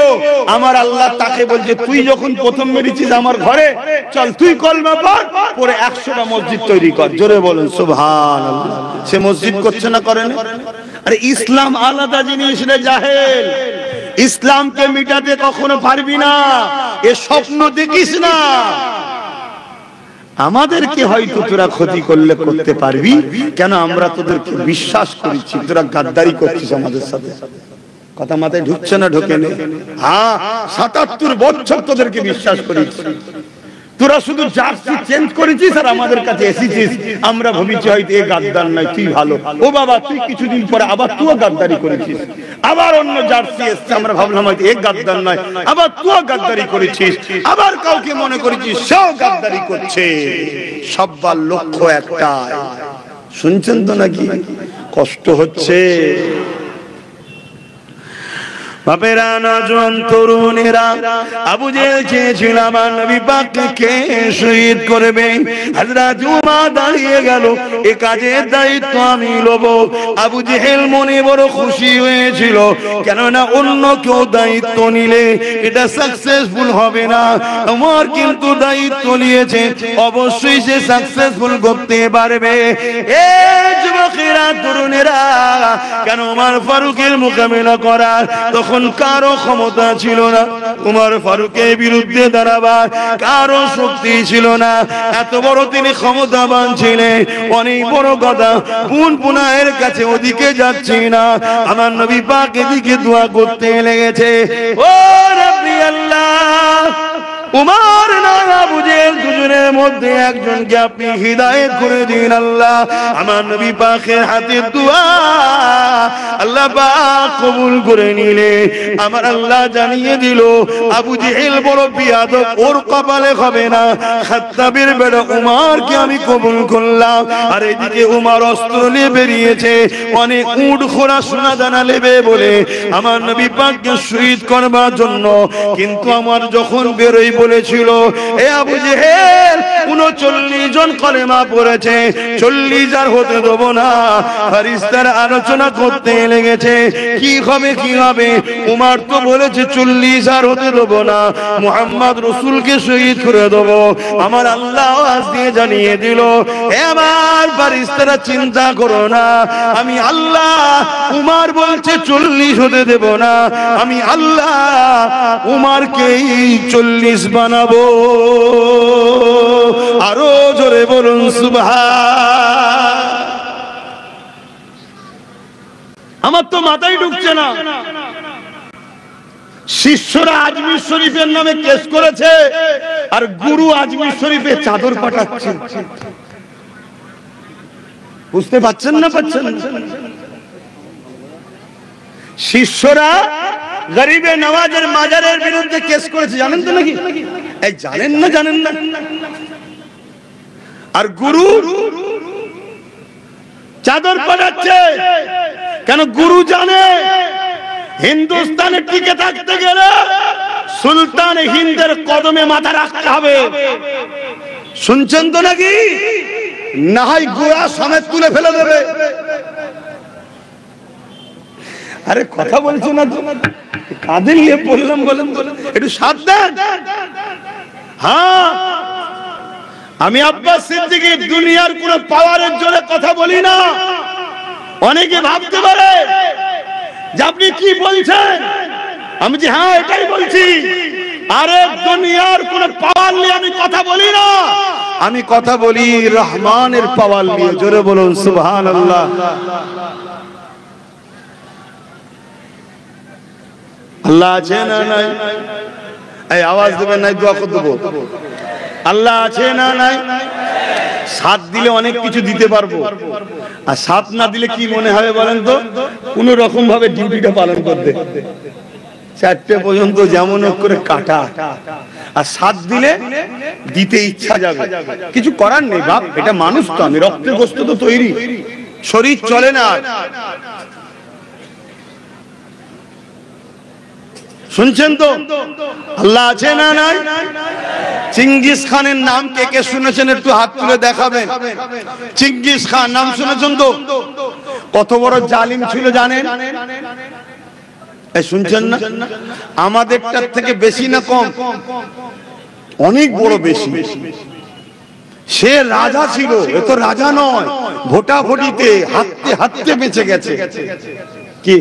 আমার আল্লাহ তাকে বলছে তুই যখন প্রথম মেরেছিস আমার ঘরে, চল তুই কলমা পড়, পরে 100টা মসজিদ তৈরি কর। জোরে বলুন সুবহানাল্লাহ। সে মসজিদ করছে না, করে না? আরে ইসলাম আলাদা জিনিস রে জাহেল। ইসলামকে মিটাতে কখনো পারবি না, এ স্বপ্ন দেখিস না। আমাদেরকে হয়তো তোরা ক্ষতি করলে করতে পারবি, কেন আমরা তোদেরকে বিশ্বাস করেছি। তোরা গাদ্দারি করছিস আমাদের সাথে। কথা মাথায় ঢুকছে না? ঢোকে না? হ্যাঁ, 77 বছর তোদেরকে বিশ্বাস করেছি। তোরা শুধু জার্সি চেঞ্জ করেছিস আর আমাদের কাছে এসেছিস। আমরা ভেবেছি হয়তো এ গাদ্দার নয়, তুই ভালো। ও বাবা, তুই কিছুদিন পরে আবার তুইও গাদ্দারি করেছিস। আবার অন্য জার্সি এসছে, আমরা ভাবলাম হয়তো এ গাদ্দার নয়, আবার তুইও গাদ্দারি করেছিস। আবার কাউকে মনে করেছিস সেও গাদ্দারি করছে। সবার লক্ষ্য একটাই। শুনছেন তো নাকি? কষ্ট হচ্ছে। বাপেরা, নজওয়ান তরুণেরা, আবু জেহেল চেয়েছিল আমার নবী পাককে শহীদ করবে। হযরত উমর দাঁড়িয়ে গেল, এ কাজের দায়িত্ব আমি নেব। আবু জেহেল মনে বড় খুশি হয়েছিল, কেননা অন্য কেউ দায়িত্ব নিলে এটা সাকসেসফুল হবে না। উমর কিন্তু দায়িত্ব নিয়েছে, অবশ্যই সে সাকসেসফুল করতে পারবে। এ যুবকেরা, তরুণেরা, কেন উমর ফারুকের মোকাবেলা করার তখন কারো ক্ষমতা ছিল না। উমর ফারুকের বিরুদ্ধে দাঁড়াবার কারো শক্তি ছিল না। এত বড় তিনি ক্ষমতাবান ছিলেন। অনেক বড় কথা, পুনপুনায়ের কাছে ওদিকে যাচ্ছি না, আমার নবী পাক এদিকে দোয়া করতে লেগেছে। ও রাব্বি আল্লাহ, উমর না আবু জেহেল দুজনের মধ্যে একজনকে আপনি হিদায়াত করে দিন আল্লাহ। আমার নবী পাকের হাতে দোয়া আল্লাহ পাক কবুল করে নিলে আমার আল্লাহ জানিয়ে দিল আবু জেহেল বড় বিয়াদব, ওর কপালে হবে না। খাত্তাবের বেটা উমরকে আমি কবুল করলাম। আর এদিকে উমর অস্ত্র নিয়ে বেরিয়েছে, অনেক উট ঘোড়া সোনা দানা নেবে বলে আমার নবী পাককে শহীদ করবার জন্য। কিন্তু আমার যখন বেরোই বলেছিল, এ আবু জেহেল 39 জন কলেমা পড়েছে, 40 আর হতে দেব না। ফেরেশতারা আলোচনা করতে লেগেছে কি হবে কি হবে। উমর তো বলেছে 40 আর হতে দেব না, মুহাম্মদ রাসূলকে শহীদ করে দেব। আমার আল্লাহ আজ দিয়ে জানিয়ে দিল, হে আমার ফেরেশতারা চিন্তা করো না, আমি আল্লাহ উমর বলছে 40 হতে দেব না, আমি আল্লাহ উমরকেই 40 বানাবো। আরো জোরে বলুন সুবহান। আমার তো মাথায় ঢুকছে না, শিষ্যরা আজমির শরীফের নামে কেস করেছে আর গুরু আজমির শরীফে চাদর পাঠাচ্ছে। বুঝতে পারছেন না পাচ্ছেন? শিষ্যরা গরিবে নওয়াজের মাজারের বিরুদ্ধে কেস করেছে, জানেন তো নাকি? এই জানেন না? জানেন না? আর গুরু চাদর পাঠাচ্ছে কেন? গুরু জানে হিন্দুস্তানে টিকে থাকতে গেলে সুলতান হিন্দের কদমে মাথা রাখতে হবে। শুনছেন তো নাকি? না হয় গোড়া সমেত তুলে ফেলে দেবে। আরে কথা বলছো না তো, কাঁধে নিয়ে বললাম, বলেন একটু সাবধান। হ্যাঁ, আমি আব্বাস সিদ্দিকী দুনিয়ার কোন পাওয়ারের জোরে কথা বলি না। অনেকে ভাবতে পারে যে আপনি কি বলছেন, আমি যে হ্যাঁ এটাই বলছি। আরে দুনিয়ার কোন পাওয়ার নিয়ে আমি কথা বলি না, আমি কথা বলি রহমানের পাওয়ার নিয়ে। জোরে বলুন সুবহানাল্লাহ। আল্লাহ আছে না নাই? এই আওয়াজ দেবেন নাই, দোয়া করে দেবো। আল্লাহ আছে না নাই? সাথ দিলে অনেক কিছু দিতে পারবো, আর সাথ না দিলে কি মনে হবে বলেন তো? কোন রকম ভাবে ডিউটিটা পালন করতে 4টে পর্যন্ত যেমন করে কাটা, আর সাথ দিলে দিতে ইচ্ছা যাবে। কিছু করার নেই বাপ, এটা মানুষ তো, আমি রক্তের গোস্ত তো তৈরি, শরীর চলে না। শুনছেন তো? আল্লাহ আছে না নাই? চিঙ্গিস খানের নাম কে কে শুনেছেন? একটু হাত তুলে দেখাবেন। চিঙ্গিস খান নাম শুনেছেন তো? কত বড় জালিম ছিল জানেন? শুনছেন না? আমাদেরটার থেকে বেশি না কম? অনেক বড় বেশি। সে রাজা ছিল, এ তো রাজা নয়, ভোটাভুটিতে হাঁটতে হাঁটতে বেঁচে গেছে। কি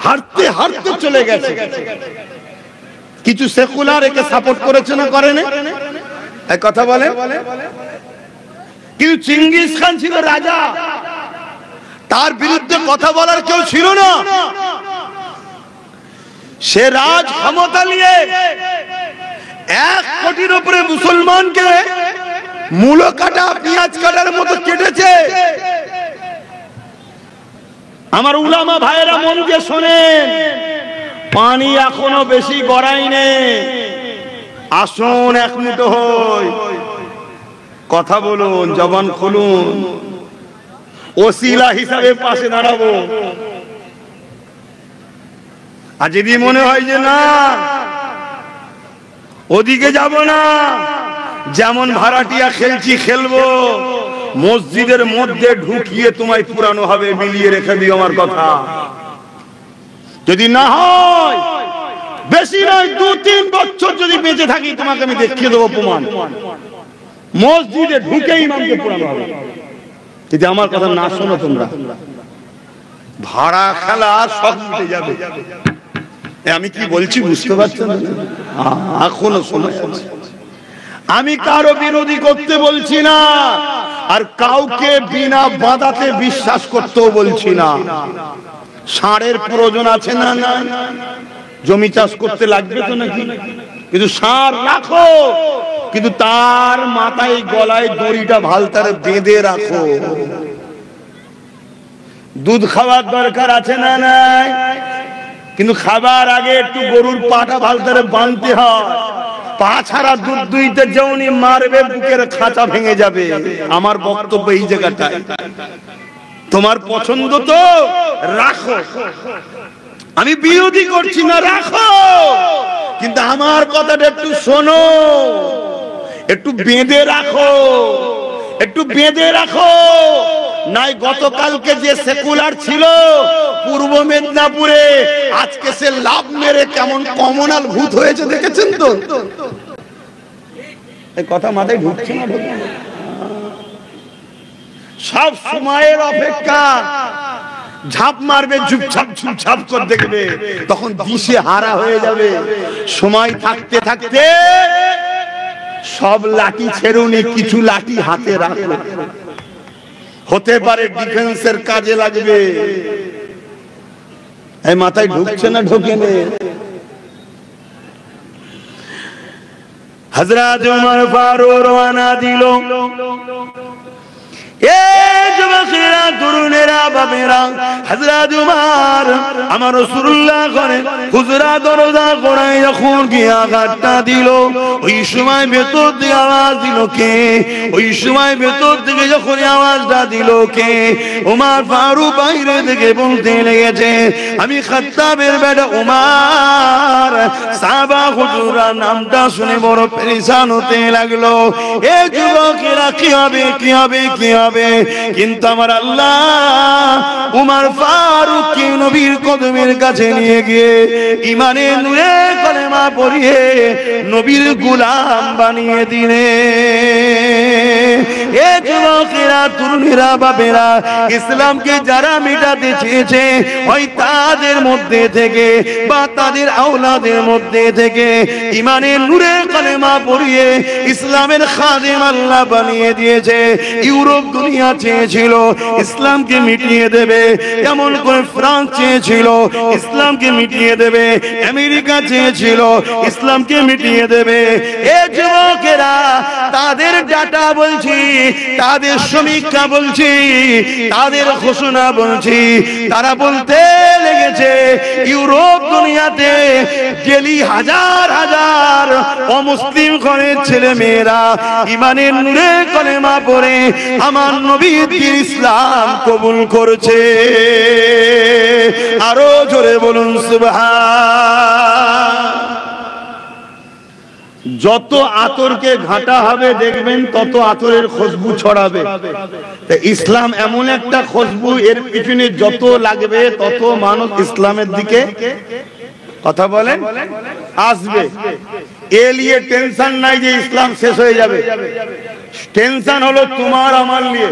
হাঁটতে হাঁটতে চলে গেছে। কিছু সেকুলার একে সাপোর্ট করেছে না করে না? এক কথা বলে। কিন্তু চিঙ্গিস খান ছিল রাজা, তার বিরুদ্ধে কথা বলার কেউ ছিল না। সে রাজ ক্ষমতা নিয়ে 1 কোটির উপরে মুসলমানকে মূলো কাটা পেঁয়াজ কাটার মতো কেটেছে। আমার উলামা ভাইয়েরা মন দিয়ে শোনেন, পানি এখনো বেশি গড়াইনে, আসুন এক মুঠো হই, কথা বলুন, জবান খুলুন, ওসিলা হিসাবে পাশে দাঁড়াবো। আর যদি মনে হয় যে না ওদিকে যাব না, যেমন ভাড়াটিয়া খেলছি খেলবো, মসজিদের মধ্যে ঢুকিয়ে তোমায় পুরানো হবে, মিলিয়ে রেখে দিও আমার কথা। যদি না হয়, বেশি নয় 2-3 বছর যদি বেঁচে থাকি, তোমাকে আমি দেখিয়ে দেবো প্রমাণ। মসজিদে ঢুকে ইমামকে পুরানো হবে। যদি আমার কথা না শোনো তোমরা, ভাড়া খেলা সব মিটে যাবে। আমি কি বলছি বুঝতে পারছো না? এখনো সময় আছে। আমি কারো বিরোধী করতে বলছি না, আর কাউকে বিনা বাধাতে বিশ্বাস করতেও বলছি না। ষাঁড়ের প্রয়োজন আছে না? না, জমি চাষ করতে লাগবে তো নাকি? কিন্তু ষাঁড় রাখো, কিন্তু তার মাথায় গলায় দড়িটা ভালতারে বেঁধে রাখো। দুধ খাওয়ার দরকার আছে না নাই? কিন্তু খাবার আগে একটু গরুর পাটা ভালতারে বাঁধতে হয়। পা ছাড়া দুধ দুইতে যেমনি মারবে বুকের খাঁচা ভেঙে যাবে। আমার বক্তব্য এই জায়গাটায়। তোমার পছন্দ তো রাখো, আমি বিরোধী করছি না, রাখো, কিন্তু আমার কথাটা একটু শোনো, একটু বেঁধে রাখো, একটু বেঁধে রাখো। নাই গতকালকে যে সেকুলার ছিল পূর্ব মেদিনীপুরে, আজকে সে লাভ মেরে কেমন কমনাল ভূত হয়েছে দেখেছেন তো? এই কথা মাথায় ঢুকছে না? সব সময়ের অপেক্ষা, ঝাঁপ মারবে ঝুপঝাপ ঝুপঝাপ করে দেখবে, তখন দিশে হারা হয়ে যাবে। সময় থাকতে থাকতে সব লাঠি ছেড়ুনি, কিছু লাঠি হাতে রাখো, হতে পারে ডিফেন্সের কাজে লাগবে। এই মাথায় ঢুকছে না? ঢোকে নে। হযরত ওমর ফারুক রওনা দিল। যুবকেরা, তরুণেরা, বাবেরা, হযরত ওমর আমার রাসূলুল্লাহ করে হুজরা দরজা কোণায় যখন গিয়ে আঘাতটা দিল, ওই সময় ভেতর থেকে আওয়াজ দিল কে? ওই সময় ভেতর থেকে যখন আওয়াজটা দিল কে? ওমর ফারুক বাইরে থেকে বলতে লেগেছে, আমি খাত্তাবের বেটা ওমর। সাহাবা হুজুরা নামটা শুনে বড় পেরেশান হতে লাগলো। এ যুবকেরা, কি হবে, কি হবে, কি হবে? কিন্তু আমার আল্লাহ উমর ফারুক কে নবীর কদমের কাছে নিয়ে গিয়ে ঈমানের নূরে কলেমা পড়িয়ে নবীর গোলাম বানিয়ে দিলে। এ যুবকেরা, তরুণেরা, বাবেরা, ইসলামকে যারা মিটাতে চেয়েছে, হয় তাদের মধ্যে থেকে বা তাদের আওলাদের মধ্যে থেকে ঈমানের নূরে কলেমা পড়িয়ে ইসলামের খাদেম আল্লাহ বানিয়ে দিয়েছে। ইউরোপ দুনিয়া চেয়েছিল ইসলামকে মিটিয়ে দেবে, এমন করে ফ্রান্স চেয়েছিল ইসলামকে মিটিয়ে দেবে, আমেরিকা চেয়েছিল ইসলামকে মিটিয়ে দেবে। এ যুবকেরা, তাদের ডাটা বলছি, তাদের সমীক্ষা বলছি, তাদের ঘোষণা বলছি, তারা বলতে লেগেছে ইউরোপ দুনিয়াতে ডেলি হাজার হাজার অমুসলিম ঘরের ছেলে মেয়েরা ঈমানের নূরে কলেমা পড়ে আমার নবীর ইসলাম কবুল করছে। আরো জোরে বলুন সুবহান। যত আতরকে ঘাটা হবে দেখবেন তত আতরের খুশবু ছড়াবে। ইসলাম এমন একটা খুশবু, এর পিছনে যত লাগবে তত মানুষ ইসলামের দিকে, কথা বলেন, আসবে। এ নিয়ে টেনশন নাই যে ইসলাম শেষ হয়ে যাবে। টেনশন হলো তোমার আমার নিয়ে,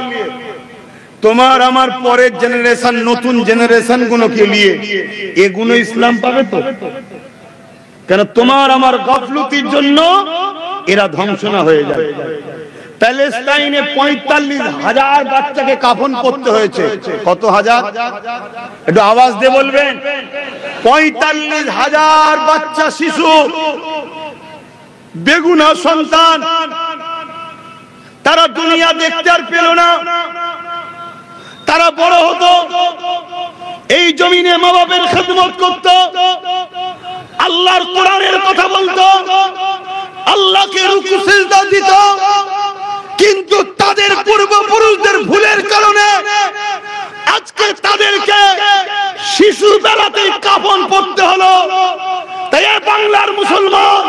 তোমার আমার পরের জেনারেশন, নতুন জেনারেশন গুলোকে নিয়ে। এগুলো ইসলাম পাবে তো? কেন তোমার আমার গাফলতির জন্য এরা ধ্বংস না হয়ে যাবে। প্যালেস্টাইনে 45,000 বাচ্চাকে কাফন করতে হয়েছে। কত হাজার? একটু আওয়াজ দিয়ে বলবেন। 45,000 বাচ্চা, শিশু, বেগুনা সন্তান, তারা দুনিয়া দেখতে আর পেল না। তারা বড় হতো, এই জমিনে মা বাপের খেদমত করত, আল্লাহর কোরআনের কথা বলতো, আল্লাহকে রুকু সিজদা দিত। কিন্তু তাদের পূর্বপুরুষদের ভুলের কারণে আজকে তাদেরকে শিশু বেলাতেই কাফন পড়তে হলো। তাই বাংলার মুসলমান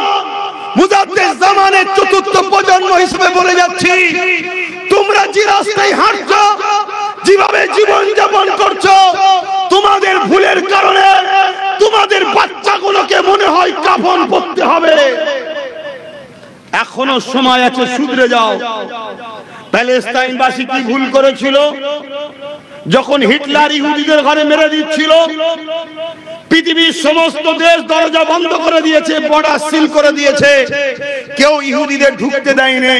মুজাদ্দিদ জামানের চতুর্থ প্রজন্ম হিসেবে বলে যাচ্ছি, তোমরা যে রাস্তায় হাঁটছো, যেভাবে জীবন যাপন করছো, তোমাদের ভুলের কারণে তোমাদের বাচ্চাগুলোকে মনে হয় কাফন পড়তে হবে। এখনো সময় আছে, শুধরে যাও। প্যালেস্টাইনবাসী কি ভুল করেছিল? যখন হিটলার ইহুদিদের ঘরে মেরে দিচ্ছিল, পৃথিবীর সমস্ত দেশ দরজা বন্ধ করে দিয়েছে, বর্ডার সিল করে দিয়েছে, কেউ ইহুদিদের ঢুকতে দেয়নি।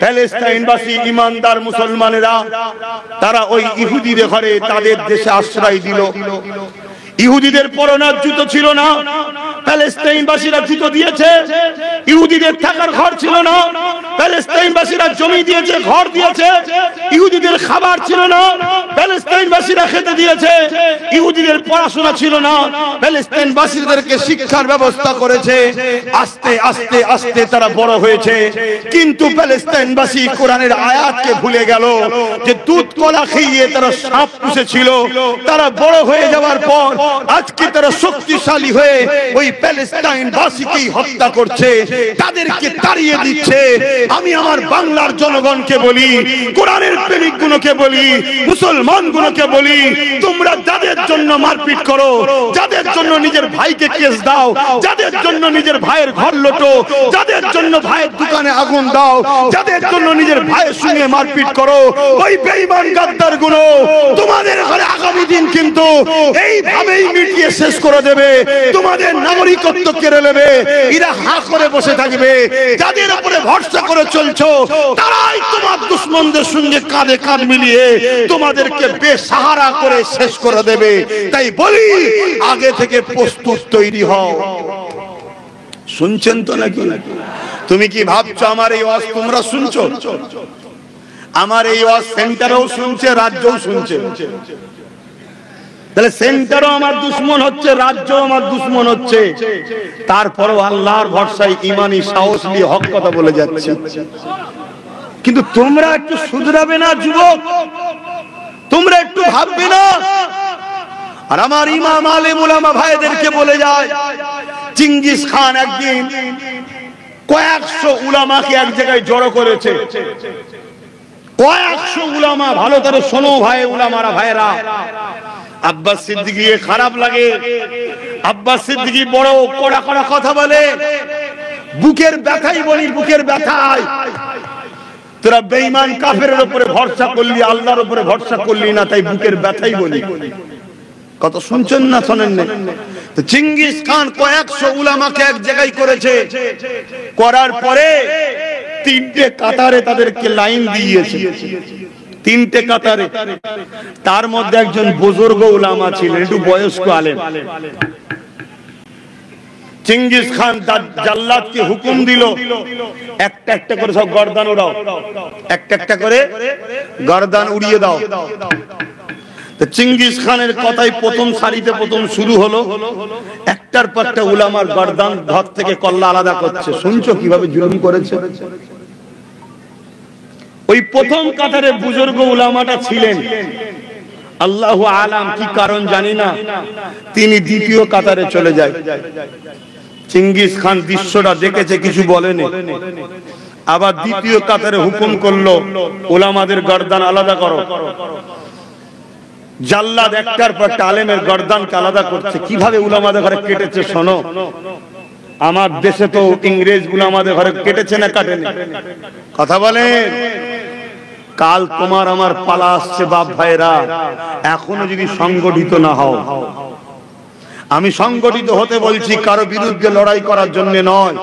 প্যালেস্টাইনবাসী ইমানদার মুসলমানেরা তারা ওই ইহুদিদের ঘরে তাদের দেশে আশ্রয় দিল। ইহুদিদের পরনার জুতো ছিল না, প্যালেস্টাইনবাসীরা জুতো দিয়েছে, ইহুদিদের থাকার ঘর ছিল না। প্যালেস্টাইনবাসীরা জমি দিয়েছে, ঘর দিয়েছে, ইহুদিদের খাবার ছিল না। প্যালেস্টাইনবাসীরা খেতে দিয়েছে, ইহুদিদের পড়াশোনা ছিল না। প্যালেস্টাইনবাসীদেরকে শিক্ষার ব্যবস্থা করেছে। আস্তে আস্তে আস্তে তারা বড় হয়েছে। কিন্তু প্যালেস্টাইনবাসী কোরআনের আয়াতকে ভুলে গেল যে দুধ কলা খেয়ে তারা সাপ পুষেছিল। তারা বড় হয়ে যাওয়ার পর আজকে তারা শক্তিশালী হয়ে ওই প্যালেস্টাইনবাসীকেই হত্যা করছে, তাদেরকে তাড়িয়ে দিচ্ছে। আমি আমার বাংলার জনগণকে বলি, কোরআনের প্রেমিকগুলোকে বলি, মুসলমানগুলোকে বলি, তোমরা যাদের জন্য মারপিট করো, যাদের জন্য নিজের ভাইকে কেস দাও, যাদের জন্য নিজের ভাইয়ের ঘর লোটো, যাদের জন্য ভাইয়ের দোকানে আগুন দাও, যাদের জন্য নিজের ভাইয়ের সঙ্গে মারপিট করো, ওই বেঈমান গাদ্দার গুলো তোমাদের ঘরে আগামী দিন কিন্তু এইভাবেই মিটিয়ে শেষ করে দেবে। তোমাদের নাগরিকত্ব কেড়ে নেবে। এরা হা করে বসে থাকবে। যাদের উপরে ভরসা করে চলছো তারাই তোমার দুশমনদের সঙ্গে কাঁধে কাঁধ মিলিয়ে তোমাদেরকে বেসাহারা করে শেষ করে দেবে। তাই বলি, আগে থেকে প্রস্তুত তৈরি হও। শুনছেন তো নাকি? তুমি কি ভাবছো আমার এই ওয়াজ তোমরা শুনছো? আমার এই ওয়াজ সেন্টারেও শুনছে, রাজ্যও শুনছে। তাহলে সেন্টারও আমার দুশমন হচ্ছে, রাজ্যও আমার দুশমন হচ্ছে। তারপরও আল্লাহর ভরসায় ঈমানি সাহস নিয়ে হক কথা বলে যাচ্ছে। কিন্তু তোমরা একটু শুধরাবে না যুবক? তোমরা একটু ভাববে না? আর আমার ইমাম আলেম উলামা ভাইদেরকে বলে যায়, চেঙ্গিস খান একদিন কয়েকশো উলামাকে এক জায়গায় জড়ো করেছে। কয়েকশো উলামা, ভালো করে শোনো ভাই, উলামারা ভাইরা। আব্বাস সিদ্দিকী খারাপ লাগে। আব্বাস সিদ্দিকী বড় কড়া কড়া কথা বলে। বুকের ব্যথাই বলি, বুকের ব্যথায় তোরা বেঈমান কাফেরের উপরে ভরসা করলি, আল্লাহর উপরে ভরসা করলি না, তাই বুকের ব্যথাই বলি। কত শুনছেন না শোনেন না? তো চেঙ্গিস খান কয়েকশো উলামাকে এক জায়গায় করেছে। করার পরে তিনটে কাতারে তাদেরকে লাইন দিয়েছে, তিনটে কাতারে। তার মধ্যে একজন বুজুর্গ উলামা ছিলেন, একটু বয়স্ক আলেম। চেঙ্গিস খান জাল্লাদকে হুকুম দিল, একটা একটা করে সব গর্দান উড়াও, একটা একটা করে গর্দান উড়িয়ে দাও। তো চেঙ্গিস খানের কথাই প্রথম সারিতে প্রথম শুরু হলো। একটার পর একটা উলামার গর্দান ধর থেকে কল্লা আলাদা করছে। শুনছো কিভাবে জুলুম করেছে? ওই প্রথম কাতারে বুজুর্গ উলামাটা ছিলেন, আল্লাহু আলাম কি কারণ জানি না, তিনি দ্বিতীয় কাতারে চলে যায়। চেঙ্গিস খান দৃশ্যটা দেখেছে, কিছু বলেনি। আবার দ্বিতীয় কাতারে হুকুম করলো, উলামাদের গর্দান আলাদা করো। জাল্লাদ একটার পর একটা আলেমের গর্দানকে আলাদা করছে। কিভাবে উলামাদের ঘরে কেটেছে শোনো। আমার দেশে তো ইংরেজ উলামাদের ঘরে কেটেছে না কাটেনি? কথা বলেন। কাল তোমার আমার পালা আসছে বাপ ভাইরা। এখনো যদি সংগঠিত না হও, আমি সংগঠিত হতে বলছি কারো বিরুদ্ধে লড়াই করার জন্য নয়,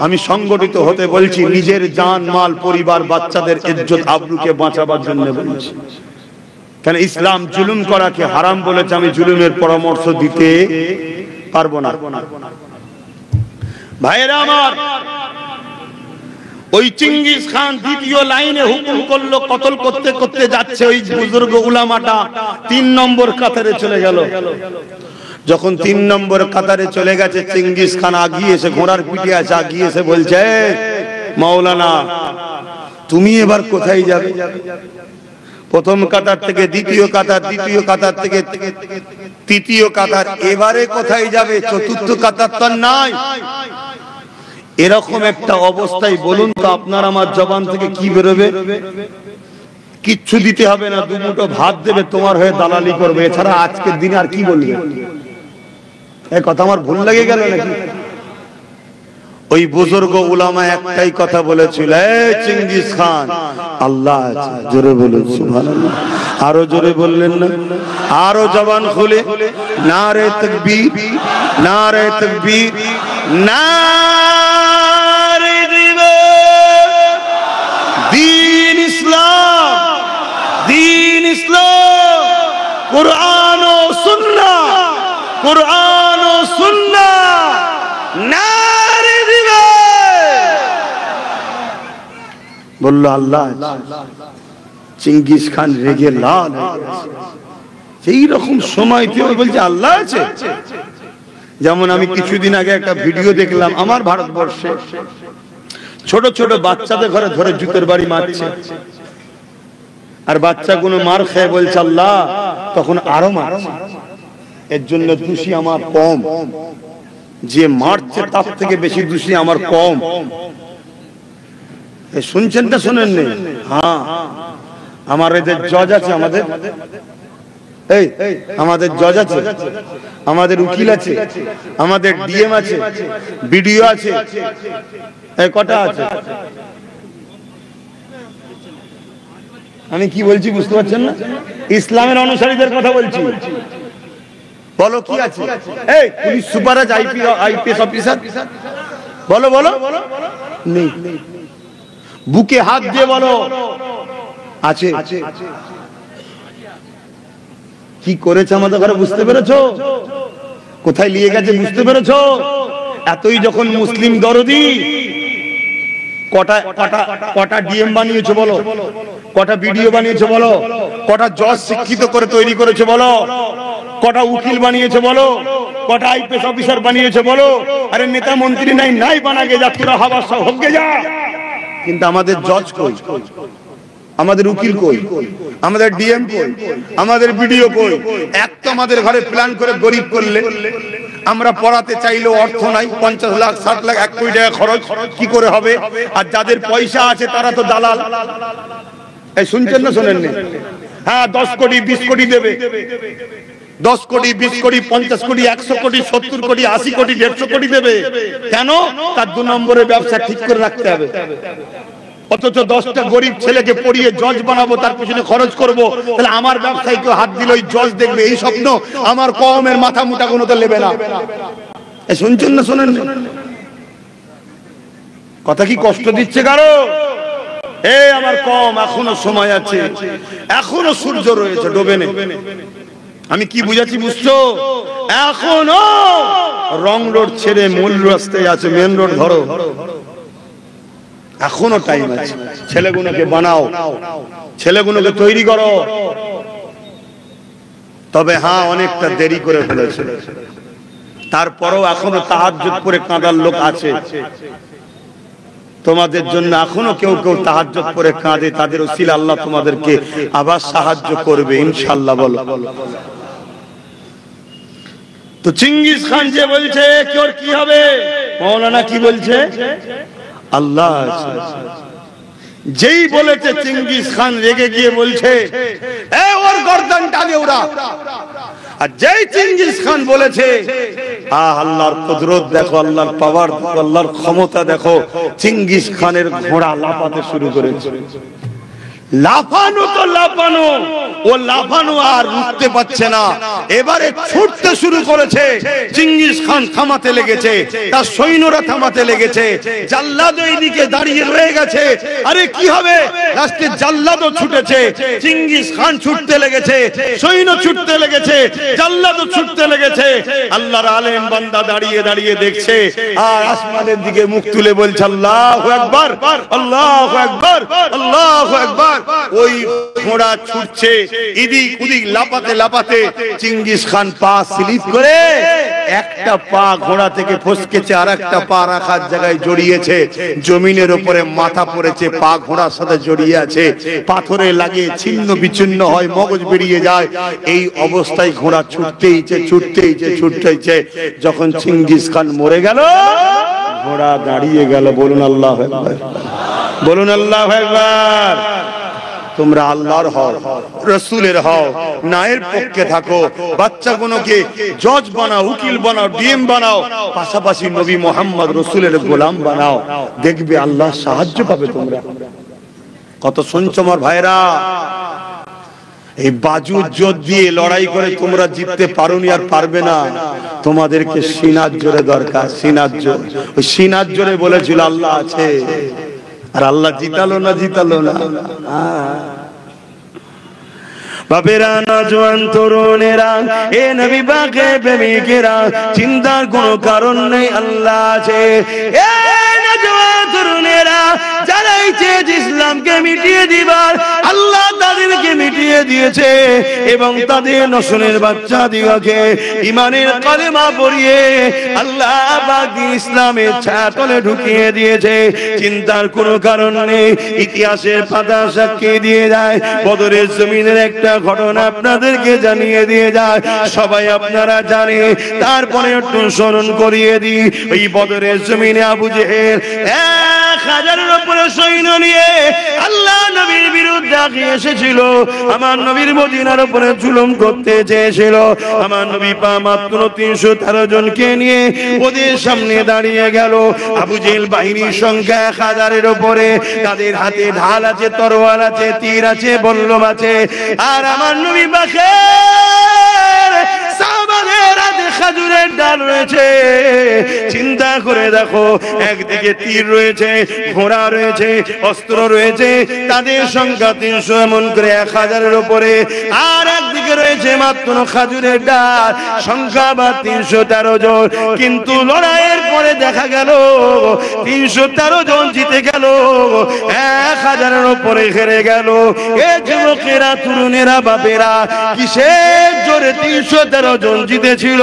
আমি সংগঠিত হতে বলছি নিজের জান মাল পরিবার বাচ্চাদের ইজ্জত আবরুকে বাঁচাবার জন্য বলছি। কেন ইসলাম জুলুম করাকে হারাম বলেছে, আমি জুলুমের পরামর্শ দিতে পারবো না। ভাইরা আমার, ওই চেঙ্গিস খান দ্বিতীয় লাইনে হুকুম করলো, কতল করতে করতে যাচ্ছে। ওই বুজুর্গ উলামাটা 3 নম্বর কাতারে চলে গেল। যখন 3 নম্বর কাতারে চলে গেছে, চেঙ্গিস খান আগিয়ে এসে, ঘোড়ার পিঠে আছে, আগিয়ে এসে বলছে, মাওলানা তুমি এবার কোথায় যাবে? প্রথম কাতার থেকে দ্বিতীয় কাতার, দ্বিতীয় কাতার থেকে তৃতীয় কাতার, এবারে কোথায় যাবে? চতুর্থ কাতার তো নাই। এরকম একটা অবস্থায় বলুন তো আপনার আমার জবান থেকে কি বেরোবে? কিচ্ছু দিতে হবে না, 2 মুঠো ভাত দেবে, তোমার হয়ে দালালি করবে। এছাড়া আজকের দিনে আর কি বলবে? এই কথা আমার ভুল লেগে গেল নাকি? ওই বুজুর্গ উলামা একটাই কথা বলেছিল, চেঙ্গিস খান আল্লাহ আছে। জোরে বলুন সুবহানাল্লাহ। আরো জোরে বললেন না? আরো জবান খুলে নারে তাকবীর, নারে তাকবীর, নারে দ্বীন ইসলাম, দ্বীন ইসলাম, কোরআন ও সুন্নাহ, কোরআন ও সুন্নাহ, নারে দিবে। বলল আল্লাহ। চিঙ্গিস খান রেগে লাল হয়ে গেছে। সেই রকম সময়তেও বলছে আল্লাহ আছে। যেমন আমি কিছুদিন আগে একটা ভিডিও দেখলাম, আমার ভারতবর্ষে ছোট ছোট বাচ্চাদের ঘরে ধরে জুতের বাড়ি মারছে, আর বাচ্চাগুলো মার খেয়ে বলছে আল্লাহ, তখন আরো মারছে। এর জন্য দোষী আমার কম, যে মারছে তার থেকে বেশি দোষী আমার কম। শুনছেন না শোনেন? হ্যাঁ, আমার এদের জজ আছে, আমাদের আমাদের জজ আছে, আমাদের উকিল আছে, আমাদের ডিএম আছে, বিডিও আছে, কটা আছে? আমি কি বলছি বুঝতে পারছেন না? ইসলামের অনুসারীদের কথা বলছি। বলো কি আছে? এই পুলিশ সুপার, আইপিএস অফিসার, বলো বলো। নেই। বুকে হাত দিয়ে বলো আছে। কি করেছে আমাদের ঘরে বুঝতে পেরেছো? কোথায় নিয়ে গেছে বুঝতে পেরেছো? এতই যখন মুসলিম দরদি, কটা ডিএম বানিয়েছো বলো, কটা বিডিও বানিয়েছো বলো, কটা জজ শিক্ষিত করে তৈরি করেছো বলো, কটা উকিল বানিয়েছো বলো, কটা আইপিএস অফিসার বানিয়েছো বলো। আরে নেতা মন্ত্রী নাই, নাই বানাগে যা, তোরা হাওয়া সব হোকে যা। কিন্তু আমাদের জজ কই, আমাদের উকিল কই, আমাদের ডিএম কই, আমাদের বিডিও কই? এক তো আমাদের ঘরে প্ল্যান করে গরিব করলে, আমরা পড়াতে চাইলেও অর্থ নাই, 50 লাখ 60 লাখ 1 কোটি টাকা খরচ কি করে হবে? আর যাদের পয়সা আছে তারা তো দালাল। এই শুনছেন না শোনেন? হ্যাঁ, 10 কোটি 20 কোটি দেবে, 10 কোটি 20 কোটি 50 কোটি 100 কোটি 70 কোটি 80 কোটি 150 কোটি দেবে। কেন? তার 2 নম্বরের ব্যবসা ঠিক করে রাখতে হবে। অথচ 10টা গরিব ছেলেকে পড়িয়ে জজ বানাবো, তার পিছনে খরচ করব, তাহলে আমার ব্যবসায় কেউ হাত দিল, ওই জজ দেখবে। এই স্বপ্ন আমার কওমের মাথা মুটা কোনো তো নেবে না। শুনছেন না শোনেন? কথা কি কষ্ট দিচ্ছে কারো? আমার কওম, এখনো সময় আছে, এখনো সূর্য রয়েছে, ডোবে নেই। আমি কি বুঝাচ্ছি বুঝছো? এখনো রং রোড ছেড়ে মূল রাস্তায় আছে, মেন রোড ধরো, এখনো টাইম আছে। ছেলেগুলোকে বানাও, ছেলেগুলোকে তৈরি করো। তবে হ্যাঁ, অনেকটা দেরি করে ফেলেছে, তারপরেও এখনো তাহাজ্জুদ পড়ে কাঁদার লোক আছে। তোমাদের জন্য এখনো কেউ কেউ তাহাজ্জুদ পড়ে কাঁদে, তাদের ওসিলা আল্লাহ তোমাদেরকে আবার সাহায্য করবে ইনশাআল্লাহ। বলো। তো চিঙ্গিস খান যে বলছে কেউ কি হবে, মাওলানা কি বলছে? আল্লাহ যেই বলেছে, চিঙ্গিস খান রেগে গিয়ে বলছে ওর গর্দানটা দে ওরা। আর যেই চিঙ্গিস খান বলেছে আল্লাহর কুদরত দেখো, আল্লাহর পাওয়ার দেখো, আল্লাহর ক্ষমতা দেখো, চিঙ্গিস খানের ঘোড়া লাফাতে শুরু করেছে। লাফানো তো লাফানো, ও লাফানো আর রুখতে পারছে না, এবারে ছুটতে শুরু করেছে। চিঙ্গিস খান থামাতে লেগেছে, তার সৈন্যরা থামাতে লেগেছে। জাল্লাদ এইদিকে দাঁড়িয়ে রয়ে গেছে। আরে কি হবে? লাস্টে জাল্লাদও ছুটেছে, চিঙ্গিস খান ছুটতে লেগেছে, সৈন্য ছুটতে লেগেছে, জাল্লাদও ছুটতে লেগেছে। আল্লাহর আলেম বান্দা দাঁড়িয়ে দাঁড়িয়ে দেখছে, আর আসমানের দিকে মুখ তুলে বলছে আল্লাহু আকবার, আল্লাহু আকবার, আল্লাহু আকবার। ওই ঘোড়া ছুটছে, এদিক ওদিক লাপাতে লাপাতে চিঙ্গিস খান পা স্লিপ করে একটা পা ঘোড়া থেকে ফসকেছে, আর একটা পা রাখার জায়গায় জড়িয়েছে, জমিনের উপরে মাথা পড়েছে, পা ঘোড়ার সাথে জড়িয়ে আছে, পাথরে লাগে ছিন্ন বিচ্ছিন্ন হয়, মগজ বেরিয়ে যায়। এই অবস্থায় ঘোড়া ছুটতেইছে ছুটতেইছে ছুটতেইছে। যখন চিঙ্গিস খান মরে গেল, ঘোড়া দাঁড়িয়ে গেল। বলুন আল্লাহু আকবার, বলুন আল্লাহু আকবার। তোমরা আল্লাহর হও, রাসূলের হও, ন্যায়ের পক্ষে থাকো, বাচ্চাগুলোকে জজ বানাও, উকিল বানাও, ডিএম বানাও, পাশাপাশি নবী মুহাম্মদ রাসূলের গোলাম বানাও, দেখবে আল্লাহ সাহায্য পাবে তোমরা। কত শুনছো আমার ভাইরা? এই বাজুর জোর দিয়ে লড়াই করে তোমরা জিততে পারোনি, আর পারবে না। তোমাদেরকে সিনার জোরে দরকার, সিনার জোর। ওই সিনার জোরে বলেছিল আল্লাহ আছে, আর আল্লাহ জিতালো না, জিতালো না। বাপেরা, নওজোয়ান তরুণেরা, এ নবী পাকের প্রেমিকেরা, চিন্তার কোনো কারণ নেই, আল্লাহ আছে। এ নওজোয়ান তরুণেরা, যারা চেয়েছে ইসলামকে মিটিয়ে দিবার, আল্লাহ তাদেরকে মিটিয়ে দিয়েছে এবং তাদের নসলের বাচ্চা দিগকে ঈমানের কালেমা পড়িয়ে আল্লাহ পাক ইসলামের ছায়াতলে ঢুকিয়ে দিয়েছে। চিন্তার কোনো কারণ নেই। ইতিহাসের পাতা সাক্ষী দিয়ে যায়, বদরের জমিনের একটা ঘটনা আপনাদেরকে জানিয়ে দিয়ে যায়, সবাই আপনারা জানে। তারপরে একটু স্মরণ করিয়ে দিই, ওই বদরের জমিনে আবু জেহেল 1000-এর উপরে সৈন্য নিয়ে আল্লাহ নবীর বিরুদ্ধে আগিয়ে এসেছিল। আমার নবীর মদিনার উপরে জুলুম করতে চেয়েছিল। আমার নবী মাত্র 313 জনকে নিয়ে ওদের সামনে দাঁড়িয়ে গেল। আবু জেহেল বাহিনীর সংখ্যা 1000-এর উপরে, তাদের হাতে ঢাল আছে, তরোয়াল আছে, তীর আছে, বল্লম আছে। আর আমার নবী পাকের সাহাবাদের হাতে খেজুরের ডাল রয়েছে। চিন্তা করে দেখো, একদিকে তীর রয়েছে, ঘোড়া রয়েছে, অস্ত্র রয়েছে, তাদের সংখ্যা 300, এমন করে 1000-এর উপরে। আর একদিকে রয়েছে মাত্র খেজুরের ডাল, সংখ্যা বা 313 জন। কিন্তু লড়াইয়ের পরে দেখা গেল 313 জন জিতে গেল, 1000-এর উপরে হেরে গেল। এ যুবকেরা, তরুণেরা, বাপেরা, কিসের জোরে 313 জন জিতেছিল?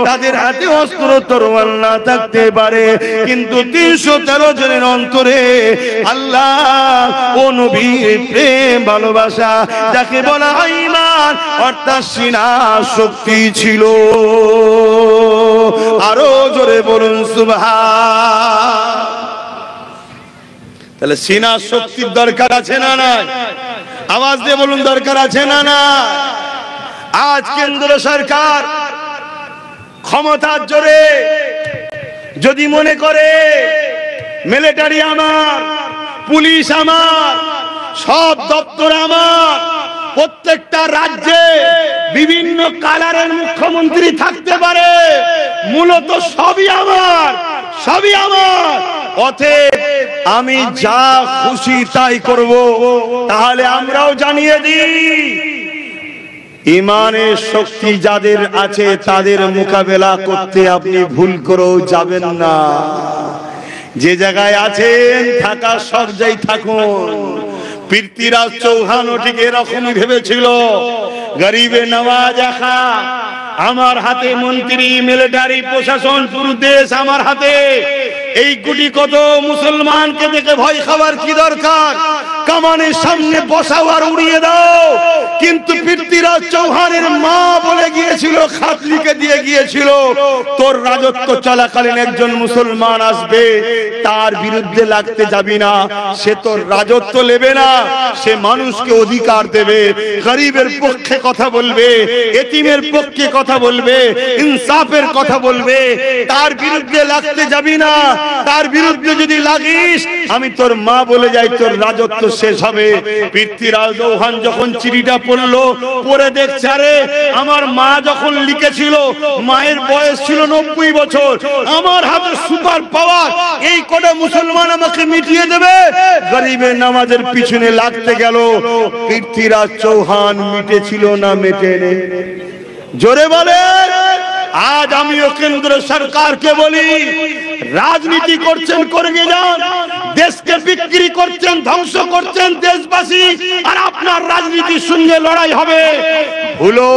তাদের হাতে অস্ত্র তরোয়াল না থাকতে পারে, কিন্তু 313 জনের অন্তরে আল্লাহ ও নবীর প্রেম ভালোবাসা, যাকে বলা হয় ঈমান, অর্থাৎ সিনার শক্তি ছিল। আরো জোরে বলুন সুবহান। তাহলে সিনার শক্তির দরকার আছে না নাই? আওয়াজ দিয়ে বলুন, দরকার আছে না না? আজ কেন্দ্র সরকার ক্ষমতার জোরে যদি মনে করে মিলিটারি আমার, পুলিশ আমার, সব দপ্তর আমার, প্রত্যেকটা রাজ্যে বিভিন্ন কালারের মুখ্যমন্ত্রী থাকতে পারে, মূলত সবই আমার, সবই আমার, অতএব আমি যা খুশি তাই করব, তাহলে আমরাও জানিয়ে দিই, ঈমানের শক্তি যাদের আছে তাদের মোকাবেলা করতে আপনি ভুল করেও যাবেন না। যে জায়গায় আছেন থাকা সব জায়গায় থাকুন। পৃথ্বীরাজ চৌহানও ঠিক এরকমই ভেবেছিল, গরিবে নওয়াজ আখা, আমার হাতে মন্ত্রী, মিলিটারি প্রশাসন, পুরো দেশ আমার হাতে, এই গুটি কত মুসলমানকে দেখে ভয় খাবার কি দরকার? কামানের সামনে বসাও আর উড়িয়ে দাও। কিন্তু পৃথ্বীরাজ চৌহানের মা বলে গিয়েছিল, খাত লিখে দিয়ে গিয়েছিল, তোর রাজত্ব চলাকালীন একজন মুসলমান আসবে, তার বিরুদ্ধে লাগতে যাবি না, সে তোর রাজত্ব নেবে না, সে মানুষকে অধিকার দেবে, গরিবের পক্ষে কথা বলবে, এতিমের পক্ষে কথা বলবে, ইনসাফের কথা বলবে, তার বিরুদ্ধে লাগতে যাবি না। তার বিরুদ্ধে যদি লাগিস, আমি তোর মা বলে যাই, তোর রাজত্ব শেষ হবে। পৃথ্বীরাজ চৌহান যখন চিঠিটা পড়লো, পড়ে দেখছে, আরে আমার মা যখন লিখেছিল, মায়ের বয়স ছিল 90 বছর, আমার হাতে সুপার পাওয়ার, এই কটা মুসলমান আমাকে মিটিয়ে দেবে। গরিবের নামাজের পিছনে লাগতে গেল। পৃথ্বীরাজ চৌহান মিটেছিল না মেটেনি? জোরে বলে। আজ আমিও কেন্দ্র সরকারকে বলি, রাজনীতি করছেন করে যান, দেশকে বিক্রি করছেন, ধ্বংস করছেন দেশবাসী, আর আপনার রাজনীতির সঙ্গে লড়াই হবে। ভুলো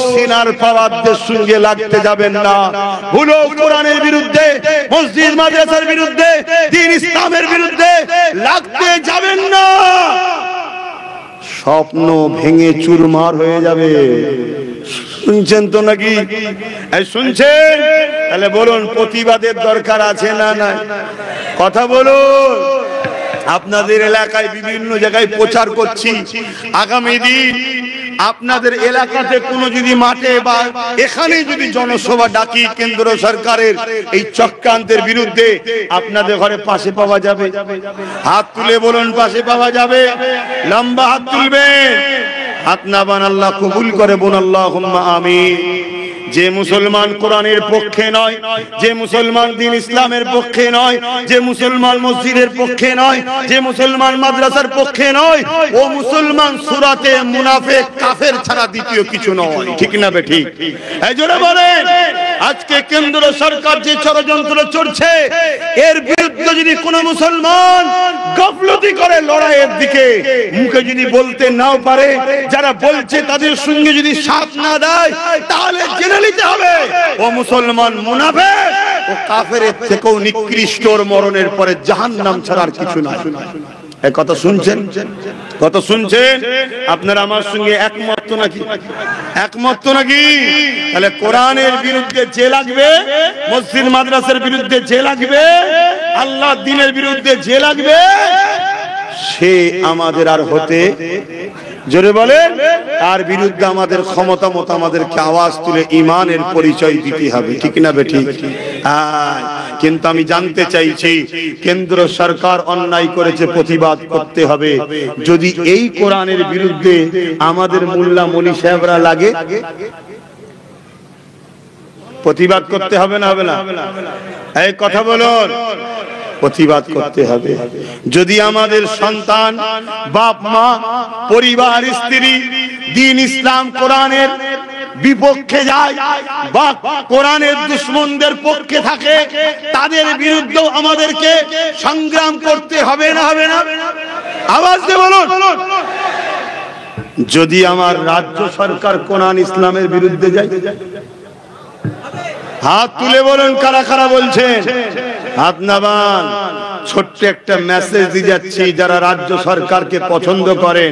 সিনার পাওয়ারদের সঙ্গে লাগতে যাবেন না। ভুলো কোরআনের বিরুদ্ধে, মসজিদ মাদ্রাসার বিরুদ্ধে, দ্বীন ইসলামের বিরুদ্ধে লাগতে যাবেন না। স্বপ্ন ভেঙে চুরমার হয়ে যাবে। শুনছেন তো নাকি? শুনছেন? তাহলে বলুন, প্রতিবাদের দরকার আছে না নাই? কথা বলুন। আপনাদের এলাকায় বিভিন্ন জায়গায় প্রচার করছি, আগামী দিন আপনাদের এলাকাতে কোনো যদি মাঠে বা এখানে যদি জনসভা ডাকি কেন্দ্র সরকারের এই চক্রান্তের বিরুদ্ধে, আপনাদের ঘরে পাশে পাওয়া যাবে? হাত তুলে বলুন, পাশে পাওয়া যাবে? লম্বা হাত তুলবেন। হাত না বান আল্লাহ কবুল করে, বোন আল্লাহুম্মা আমিন। যে মুসলমান কোরআনের পক্ষে নয়, যে মুসলমান দ্বীন ইসলামের পক্ষে নয়, যে মুসলমান মসজিদের পক্ষে নয়, যে মুসলমান মাদ্রাসার পক্ষে নয়, ও মুসলমান সূরাতে মুনাফিক কাফের ছাড়া দ্বিতীয় কিছু নয়। ঠিক না বে ঠিক? এই জোরে বলেন। আজকে কেন্দ্র সরকার যে ষড়যন্ত্র চলছে, এর বিরুদ্ধে যদি কোনো মুসলমান গাফলতি করে লড়াইয়ের দিকে, মুখে যদি বলতে নাও পারে, যারা বলছে তাদের সঙ্গে যদি সাথ না দেয়, তাহলে জেনে নিতে হবে ও মুসলমান মুনাফিক ও কাফেরের থেকেও নিকৃষ্ট, মরণের পরে জাহান্নাম ছাড়া আর কিছু না। এই কথা শুনছেন? কত শুনছেন? আপনারা আমার সঙ্গে একমত তো নাকি? একমত তো নাকি? তাহলে কোরআনের বিরুদ্ধে যে লাগবে, মসজিদ মাদ্রাসার বিরুদ্ধে যে লাগবে, আল্লাহর দ্বীনের বিরুদ্ধে যে লাগবে, সে আমাদের আর হতে, জোরে বলেন, তার বিরুদ্ধে আমাদের ক্ষমতা মতো আমাদেরকে আওয়াজ তুলে ইমানের পরিচয় দিতে হবে। ঠিক না বে ঠিক? কিন্তু আমি জানতে চাইছি, কেন্দ্র সরকার অন্যায় করেছে, প্রতিবাদ করতে হবে। যদি এই কোরআনের বিরুদ্ধে আমাদের মোল্লা মলি সাহেবরা লাগে, প্রতিবাদ করতে হবে না হবে না? এই কথা বলুন। প্রতিবাদ করতে হবে। যদি আমাদের সন্তান, বাপ মা, পরিবার, স্ত্রী দ্বীন ইসলাম কোরআনের বিপক্ষে যায় বা কোরআনের দুশমনদের পক্ষে থাকে, তাদের বিরুদ্ধেও আমাদেরকে সংগ্রাম করতে হবে না হবে না? আওয়াজ দিয়ে বলুন। যদি আমার রাজ্য সরকার কোরআন ইসলামের বিরুদ্ধে যায়, হাত তুলে বলুন কারা কারা বলছেন। হাত নামান। ছোট্ট একটা মেসেজ দিয়ে যাচ্ছি, যারা রাজ্য সরকারকে পছন্দ করেন,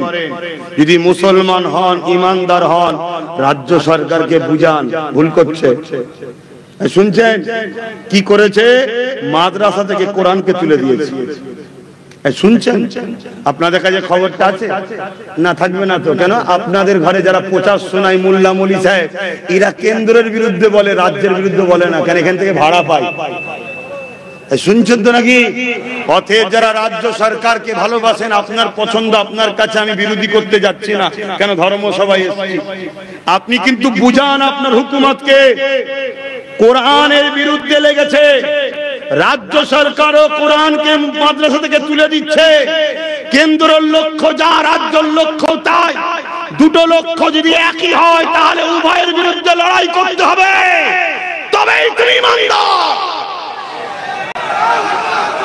যদি মুসলমান হন, ইমানদার হন, রাজ্য সরকারকে বুঝান ভুল করছে। শুনছেন কি করেছে? মাদ্রাসা থেকে কোরআনকে তুলে দিয়েছে। শুনছেন? আপনাদের কাছে খবরটা আছে না? থাকবে না তো কেন? আপনাদের ঘরে যারা প্রচার শোনায় মোল্লা মলি সাহেব, এরা কেন্দ্রের বিরুদ্ধে বলে, রাজ্যের বিরুদ্ধে বলে না কেন? এখান থেকে ভাড়া পায়। শুনছেন তো নাকি? অতএব যারা রাজ্য সরকারকে ভালোবাসেন, আপনার পছন্দ, আপনার কাছে আমি বিরোধী করতে যাচ্ছি না কেন, ধর্মসভায় এসেছি, আপনি কিন্তু বুঝান আপনার হুকুমতকে কোরআনের বিরুদ্ধে লেগেছে। রাজ্য সরকারও কোরআনকে মাদ্রাসা থেকে তুলে দিচ্ছে। কেন্দ্রের লক্ষ্য যা, রাজ্যের লক্ষ্য তাই। দুটো লক্ষ্য যদি একই হয়, তাহলে উভয়ের বিরুদ্ধে লড়াই করতে হবে, তবেই তুমি ইমানদার।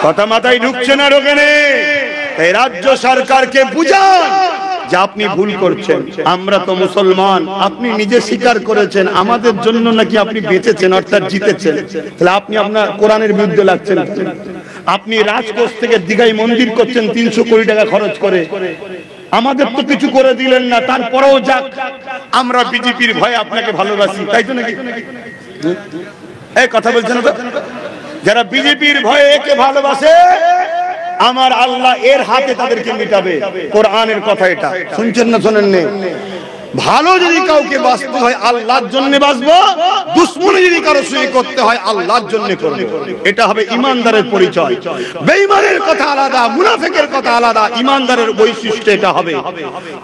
কথা মাথায় ঢুকছে না? ঢোকেনে? এই রাজ্য সরকারকে বুঝান যে আপনি ভুল করছেন। আমরা তো মুসলমান, আপনি নিজে স্বীকার করেছেন, আমাদের জন্য নাকি আপনি বেঁচেছেন, অর্থাৎ জিতেছেন। তাহলে আপনি আপনার কোরআনের বিরুদ্ধে লাগছেন। আপনি রাজকোষ থেকে দীঘায় মন্দির করছেন 300 কোটি টাকা খরচ করে, আমাদের তো কিছু করে দিলেন না। তারপরেও যাক, আমরা বিজেপির ভয়ে আপনাকে ভালোবাসি, তাই তো নাকি? এই কথা বলছেন তো? যারা বিজেপির ভয়ে একে ভালোবাসে, আমার আল্লাহ এর হাতে তাদেরকে মিটাবে। কোরআনের কথা এটা। শুনছেন না শোনেন? ভালো যদি কাউকে বাঁচতে হয় আল্লাহর জন্য বাঁচবো, দুশমনি যদি কারো সঙ্গে করতে হয় আল্লাহর জন্য করব। এটা হবে ইমানদারের পরিচয়। বেঈমানের কথা আলাদা, মুনাফিকের কথা আলাদা, ইমানদারের বৈশিষ্ট্য এটা হবে।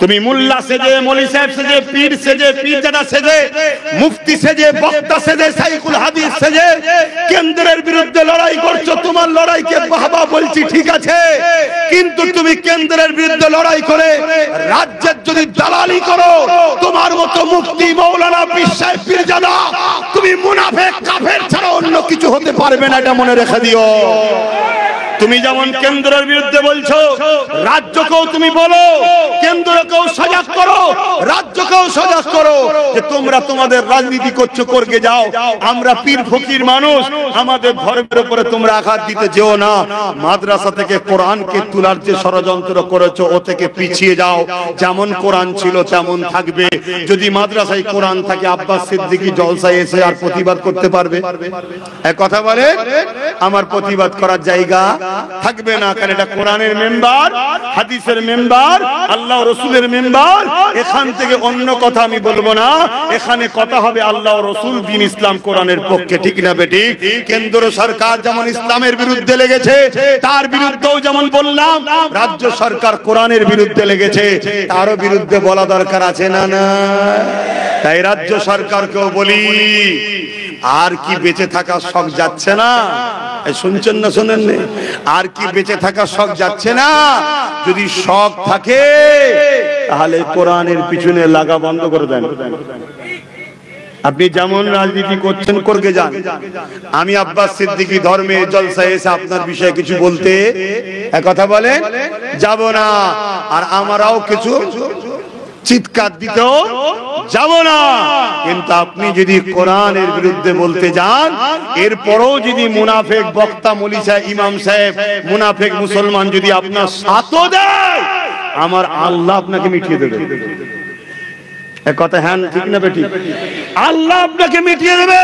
তুমি মোল্লা সেজে, মৌলভী সাহেব সেজে, পীর সেজে, পীরজাদা সেজে, মুফতি সেজে, বক্তা সেজে, শাইখুল হাদিস সেজে কেন্দ্রের বিরুদ্ধে লড়াই করছো, তোমার লড়াইকে বাহবা বলছি, ঠিক আছে, কিন্তু তুমি কেন্দ্রের বিরুদ্ধে লড়াই করে রাজ্যের যদি দালালি করো, তোমার মতো মুফতি, মৌলানা, পীর সাহেব, পীরজাদা, তুমি মুনাফিক কাফের ছাড়া অন্য কিছু হতে পারবে না, এটা মনে রেখে দিও। তুমি যেমন কেন্দ্রের বিরুদ্ধে বলছো, রাজ্যকেও তুমি বলো, কেন্দ্রকেও সজাগ করো, রাজ্যকেও সজাগ করো যে তোমরা তোমাদের রাজনীতি করছো, করকে যাও। আমরা পীর ফকির মানুষ, আমাদের ধর্মের উপরে তোমরা আঘাত দিতে যেও না। মাদ্রাসা থেকে কোরআনকে তোলার যে ষড়যন্ত্র করেছো, ও থেকে পিছিয়ে যাও। যেমন কোরআন ছিল তেমন থাকবে। যদি মাদ্রাসায় কোরআন থাকে, আব্বাস সিদ্দিকী জলসায় এসে আর প্রতিবাদ করতে পারবে? এক কথা বলে, আমার প্রতিবাদ করার জায়গা থাকবে না, কারণ এটা কোরআনের মেম্বার, হাদিসের মেম্বার, আল্লাহ রসুলের মেম্বার। এখান থেকে অন্য কথা আমি বলবো না। এখানে কথা হবে আল্লাহ রসুল, দ্বীন ইসলাম, কোরআনের পক্ষে। ঠিক না বেটি? কেন্দ্র সরকার যেমন ইসলামের বিরুদ্ধে লেগেছে, তার বিরুদ্ধেও যেমন বললাম রাজ্য সরকার কোরআনের বিরুদ্ধে লেগেছে, তারও বিরুদ্ধে বলা দরকার আছে না? না তাই রাজ্য সরকারকেও বলি, আর কি বেঁচে থাকা শখ যাচ্ছে না? শুনছেন না শোনেন? আর কি বেঁচে থাকা শখ যাচ্ছে না? যদি শখ থাকে তাহলে কোরআনের পিছনে লাগা বন্ধ করে দেন। আপনি যেমন রাজনীতি করছেন করতে যান। আমি আব্বাস সিদ্দিকী ধর্মে জলসায় এসে আপনার বিষয়ে কিছু বলতে কথা বলেন যাব না, আর আমরাও কিছু চিৎকার দিতেও যাব না। কিন্তু আপনি যদি কোরআনের বিরুদ্ধে বলতে যান, এরপরও যদি মুনাফেক বক্তা মৌলী সাহেব, ইমাম সাহেব, মুনাফেক মুসলমান যদি আপনার সাথও দেয়, আমার আল্লাহ আপনাকে মিটিয়ে দেবে। এক কথা হ্যাঁ ঠিক না বেটি? আল্লাহ আপনাকে মিটিয়ে দেবে।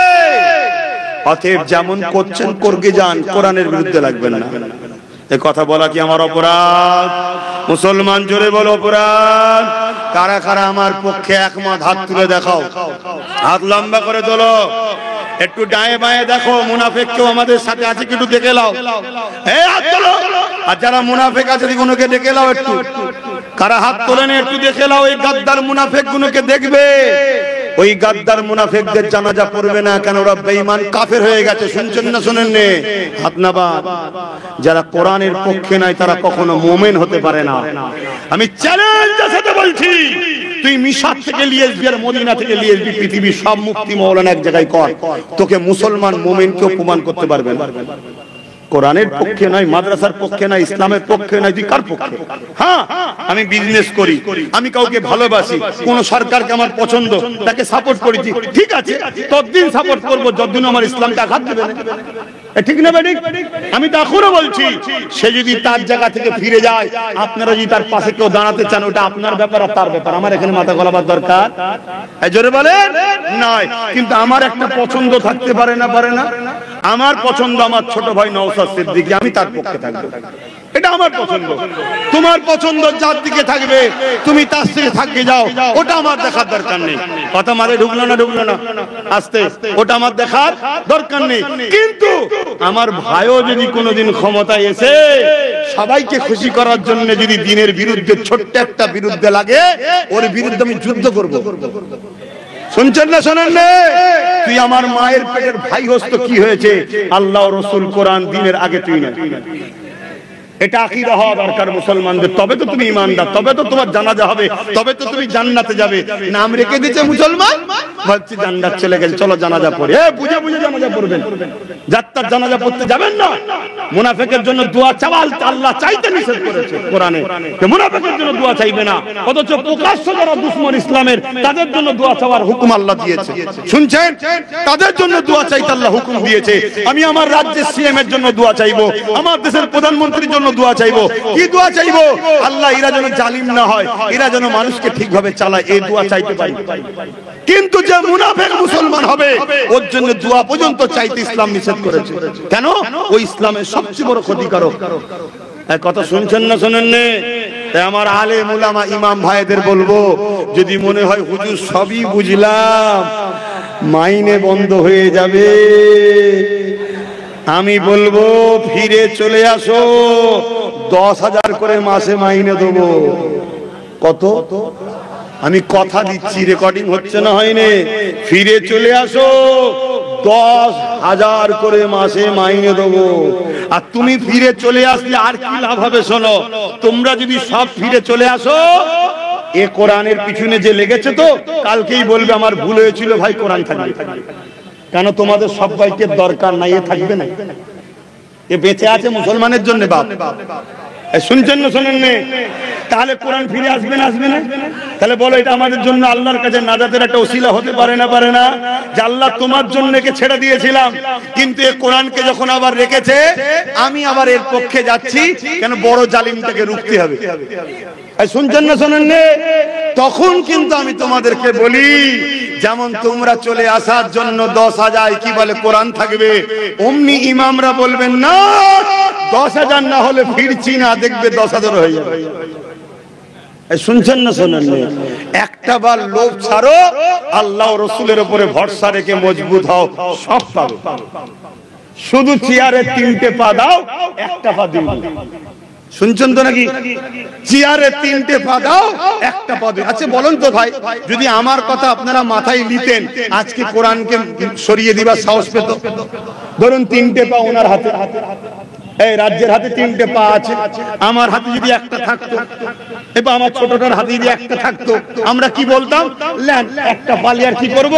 অতএব যেমন করছেন করকে যান, কোরআনের বিরুদ্ধে লাগবেন না। এই কথা বলা কি আমার অপরাধ? মুসলমান জোরে বলো অপরাধ। কারা কারা আমার পক্ষে একমত হাত তুলে দেখাও, হাত লম্বা করে তোলো। একটু ডায়ে বায়ে দেখো মুনাফেক কেউ আমাদের সাথে আছে কি, একটু দেখে নাও। এই হাত তোলো। আর যারা মুনাফেক আছে ওগুলোকে দেখে নাও একটু। কারা হাত তোলেন একটু দেখে নাও। এই গাদ্দার মুনাফেক গুলোকে দেখবে। ওই গাদ্দার মুনাফিকদের জানাজা পড়বে না, কেন ওরা বেঈমান কাফের হয়ে গেছে। শুনছেন না শোনেন? হাত নাবা। যারা কোরআনের পক্ষে নাই তারা কখনো মুমিন হতে পারে না। আমি চ্যালেঞ্জের সাথে বলছি, তুই মিশাত থেকে লিএসবি আর মদিনা থেকে লিএসবি, পৃথিবীর সব মুফতি মাওলানা এক জায়গায় কর, তোকে মুসলমান মুমিনকে প্রমাণ করতে পারবে না। কোরআনের পক্ষে নাই, মাদ্রাসার পক্ষে নাই, ইসলামের পক্ষে নাই, তুই কার পক্ষে? হ্যাঁ, আমি বিজনেস করি, আমি কাউকে ভালোবাসি, কোন সরকারকে আমার পছন্দ, তাকে সাপোর্ট করেছি, ঠিক আছে, ততদিন সাপোর্ট করবো যতদিন আমার ইসলামকে আঘাত দেবে না। ঠিক না বেঠিক? আমি তো এখনো বলছি, সে যদি তার জায়গা থেকে ফিরে যায়, আপনারা যদি তার পাশে কেউ দাঁড়াতে চান, ওটা আপনার ব্যাপার আর তার ব্যাপার। আমার এখানে মাথা গলাবার দরকার জোরে বলেন নাই। কিন্তু আমার একটা পছন্দ থাকতে পারে না, পারে না? আমার পছন্দ আমার ছোট ভাই নওশাদ সিদ্দিকী, আমি তার পক্ষে থাকবো, এটা আমার পছন্দ। তোমার পছন্দ যার দিকে থাকবে তুমি তার থেকে থাকতে যাও, ওটা আমার দেখার দরকার নেই। কথা মারে ঢুকলো না, ঢুকলো না আস্তে, ওটা আমার দেখার দরকার নেই। কিন্তু আমার ভাইও যদি কোনোদিন ক্ষমতায় এসে সবাইকে খুশি করার জন্য যদি দিনের বিরুদ্ধে ছোট্ট একটা বিরুদ্ধে লাগে, ওর বিরুদ্ধে আমি যুদ্ধ করব। শুনছেন না শোনেন না? তুই আমার মায়ের পেটের ভাই হোস তো কি হয়েছে? আল্লাহ রাসূল কোরআন দিনের আগে তুই না। এটা আকীদা হওয়া দরকার মুসলমানদের, তবে তো তুমি ঈমানদার, তবে তো তোমার জানাজা হবে, তবে তো তুমি জান্নাতে যাবে। নাম রেখে দিয়েছে মুসলমান, বলছি জান্নাত চলে গেছে, চলো জানাজা পড়ি। বুঝে বুঝে জানাজা পড়বেন, যাত্রার জানাজা পড়তে যাবেন না। মুনাফিকের জন্য দোয়া চাওয়া আল্লাহ চাইতে নিষেধ করেছে কোরআনে, যে মুনাফিকের জন্য দোয়া চাইবে না। অথচ প্রকাশ্য যারা দুশমন ইসলামের, তাদের জন্য দোয়া চাওয়ার হুকুম আল্লাহ দিয়েছে। শুনছেন? তাদের জন্য দোয়া চাইতে আল্লাহ হুকুম দিয়েছে। আমি আমার রাজ্যের সিএম এর জন্য দোয়া চাইবো, আমার দেশের প্রধানমন্ত্রীর জন্য দোয়া চাইবো। কি দোয়া চাইবো? আল্লাহ এরা যেন জালিম না হয়, এরা যেন মানুষকে ঠিকভাবে চালায়, এই দোয়া চাইতে পারি। কিন্তু যে মুনাফিক মুসলমান হবে, ওর জন্য দোয়া পর্যন্ত চাইতে ইসলাম নিষেধ করেছে। কেন? ওই ইসলামের সবচেয়ে বড় ক্ষতিকারক। এক কথা শুনছেন না শোনেন না? তাই আমার আলেম উলামা ইমাম ভাইদের বলবো, যদি মনে হয় হুজুর সবই বুঝলাম, মাইনে বন্ধ হয়ে যাবে, আমি বলবো ফিরে চলে আসো, 10,000 করে মাসে মাইনে দেবো। কত? আমি কথা দিচ্ছি, রেকর্ডিং হচ্ছে না, হয়নি। ফিরে চলে আসো, 10,000 করে মাসে মাইনে দেবো। আর তুমি ফিরে চলে আসলে আর কি লাভ হবে? শোনো, তোমরা যদি সব ফিরে চলে আসো, এ কোরআনের পিছনে যে লেগেছে তো কালকেই বলবে আমার ভুল হয়েছিল ভাই, কোরআন থাকবে। কেন? তোমাদের সবাইকে দরকার নাই, এ থাকবে না, এ বেঁচে আছে মুসলমানের জন্য। বাপ শুনছেন না শোনেন না? তাহলে কোরআন ফিরে আসবে না, আসবে না? তাহলে বলো, এটা আমাদের জন্য আল্লাহর কাছে নাজাতের একটা ওসিলা হতে পারে না, পারে না? যে আল্লাহ তোমার জন্য একে ছেড়ে দিয়েছিলাম, কিন্তু এই কোরআনকে যখন আবার রেখেছে, আমি আবার এর পক্ষে যাচ্ছি, কেন? বড় জালিমটাকে রুখতে হবে। শুনছেন না শোনেন না? তখন কিন্তু আমি তোমাদেরকে বলি, যেমন তোমরা চলে আসার জন্য 10,000 কি বলে কোরআন থাকবে, অমনি ইমামরা বলবেন না 10,000 না হলে ফিরছি না, দেখবে 10,000 হয়ে যাবে। শুনছেন না শোনেন না? একটা বার লোভ ছাড়ো, আল্লাহ রাসূলের উপরে ভরসা রেখে মজবুত হও, সব পাবে। শুধু চেয়ারে 3টে পা দাও, একটা পা দিও। শুনছেন তো নাকি? চেয়ারে 3টে পা দাও, একটা পা দাও। আচ্ছা বলুন তো ভাই, যদি আমার কথা আপনারা মাথায় নিতেন, আজকে কোরআনকে সরিয়ে দিবার সাহস পেত? ধরুন 3টে পা ওনার হাতে, এই রাজ্যের হাতে 3টে পা আছে, আমার হাতে যদি একটা থাকতো, এবার আমার ছোটটার হাতে যদি একটা থাকতো, আমরা কি বলতাম? লেন একটা পালি আর কি করব,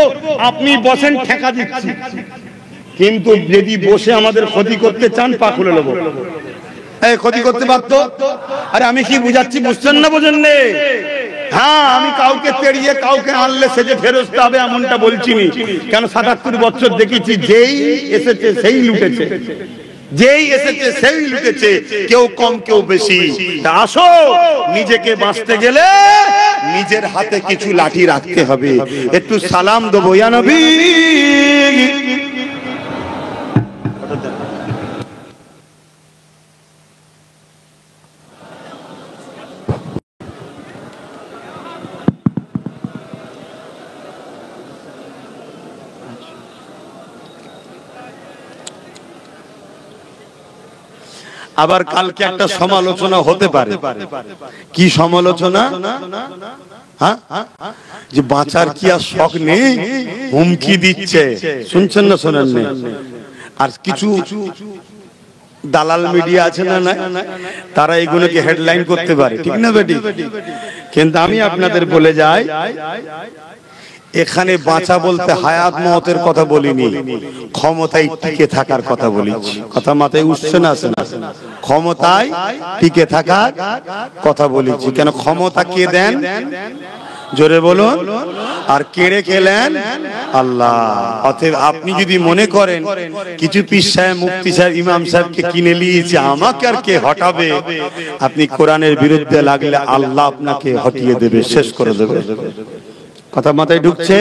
আপনি বসেন, ঠেকা দিচ্ছি। কিন্তু যদি বসে আমাদের ক্ষতি করতে চান, পা খুলে নেবো। এই ক্ষতি করতে পারতো? আরে আমি কি বুঝাচ্ছি, বুঝছেন না বোঝেন নে? হ্যাঁ, আমি কাউকে তেড়িয়ে কাউকে আনলে সেজে ফেরস্তে হবে এমনটা বলছি নি। কেন ৭৭ বছর দেখেছি, যেই এসেছে সেই লুটেছে, যেই এসেছে সেই লুটেছে, কেউ কম কেউ বেশি। আসো, নিজেকে বাঁচতে গেলে নিজের হাতে কিছু লাঠি রাখতে হবে। একটু সালাম দেবো, ইয়া নবী। আবার কালকে একটা সমালোচনা হতে পারে। কি সমালোচনা? হ্যাঁ, যে বাঁচার কি আর শখ নেই, হুমকি দিচ্ছে। শুনছেন না শোনেন না? আর কিছু দালাল মিডিয়া আছে না, তারা এগুলোকে হেডলাইন করতে পারে, ঠিক না বেটি? কিন্তু আমি আপনাদের বলে যাই, এখানে বাঁচা বলতে হায়াত মওতের কথা বলিনি, ক্ষমতায় টিকে থাকার কথা বলেছি। কথা মাথায় উঠছে না? ক্ষমতায় টিকে থাকার কথা বলেছি। কেন ক্ষমতা কে দেন? জোরে বলুন। আর কেড়ে খেলেন আল্লাহ। অতএব আপনি যদি মনে করেন কিছু পীর সাহেব, মুফতি সাহেব, ইমাম সাহেবকে কিনে নিয়েছে, আমাকে আর কে হটাবে, আপনি কোরআনের বিরুদ্ধে লাগলে আল্লাহ আপনাকে হটিয়ে দেবে, শেষ করে দেবে। কথা মাথায় ঢুকছে?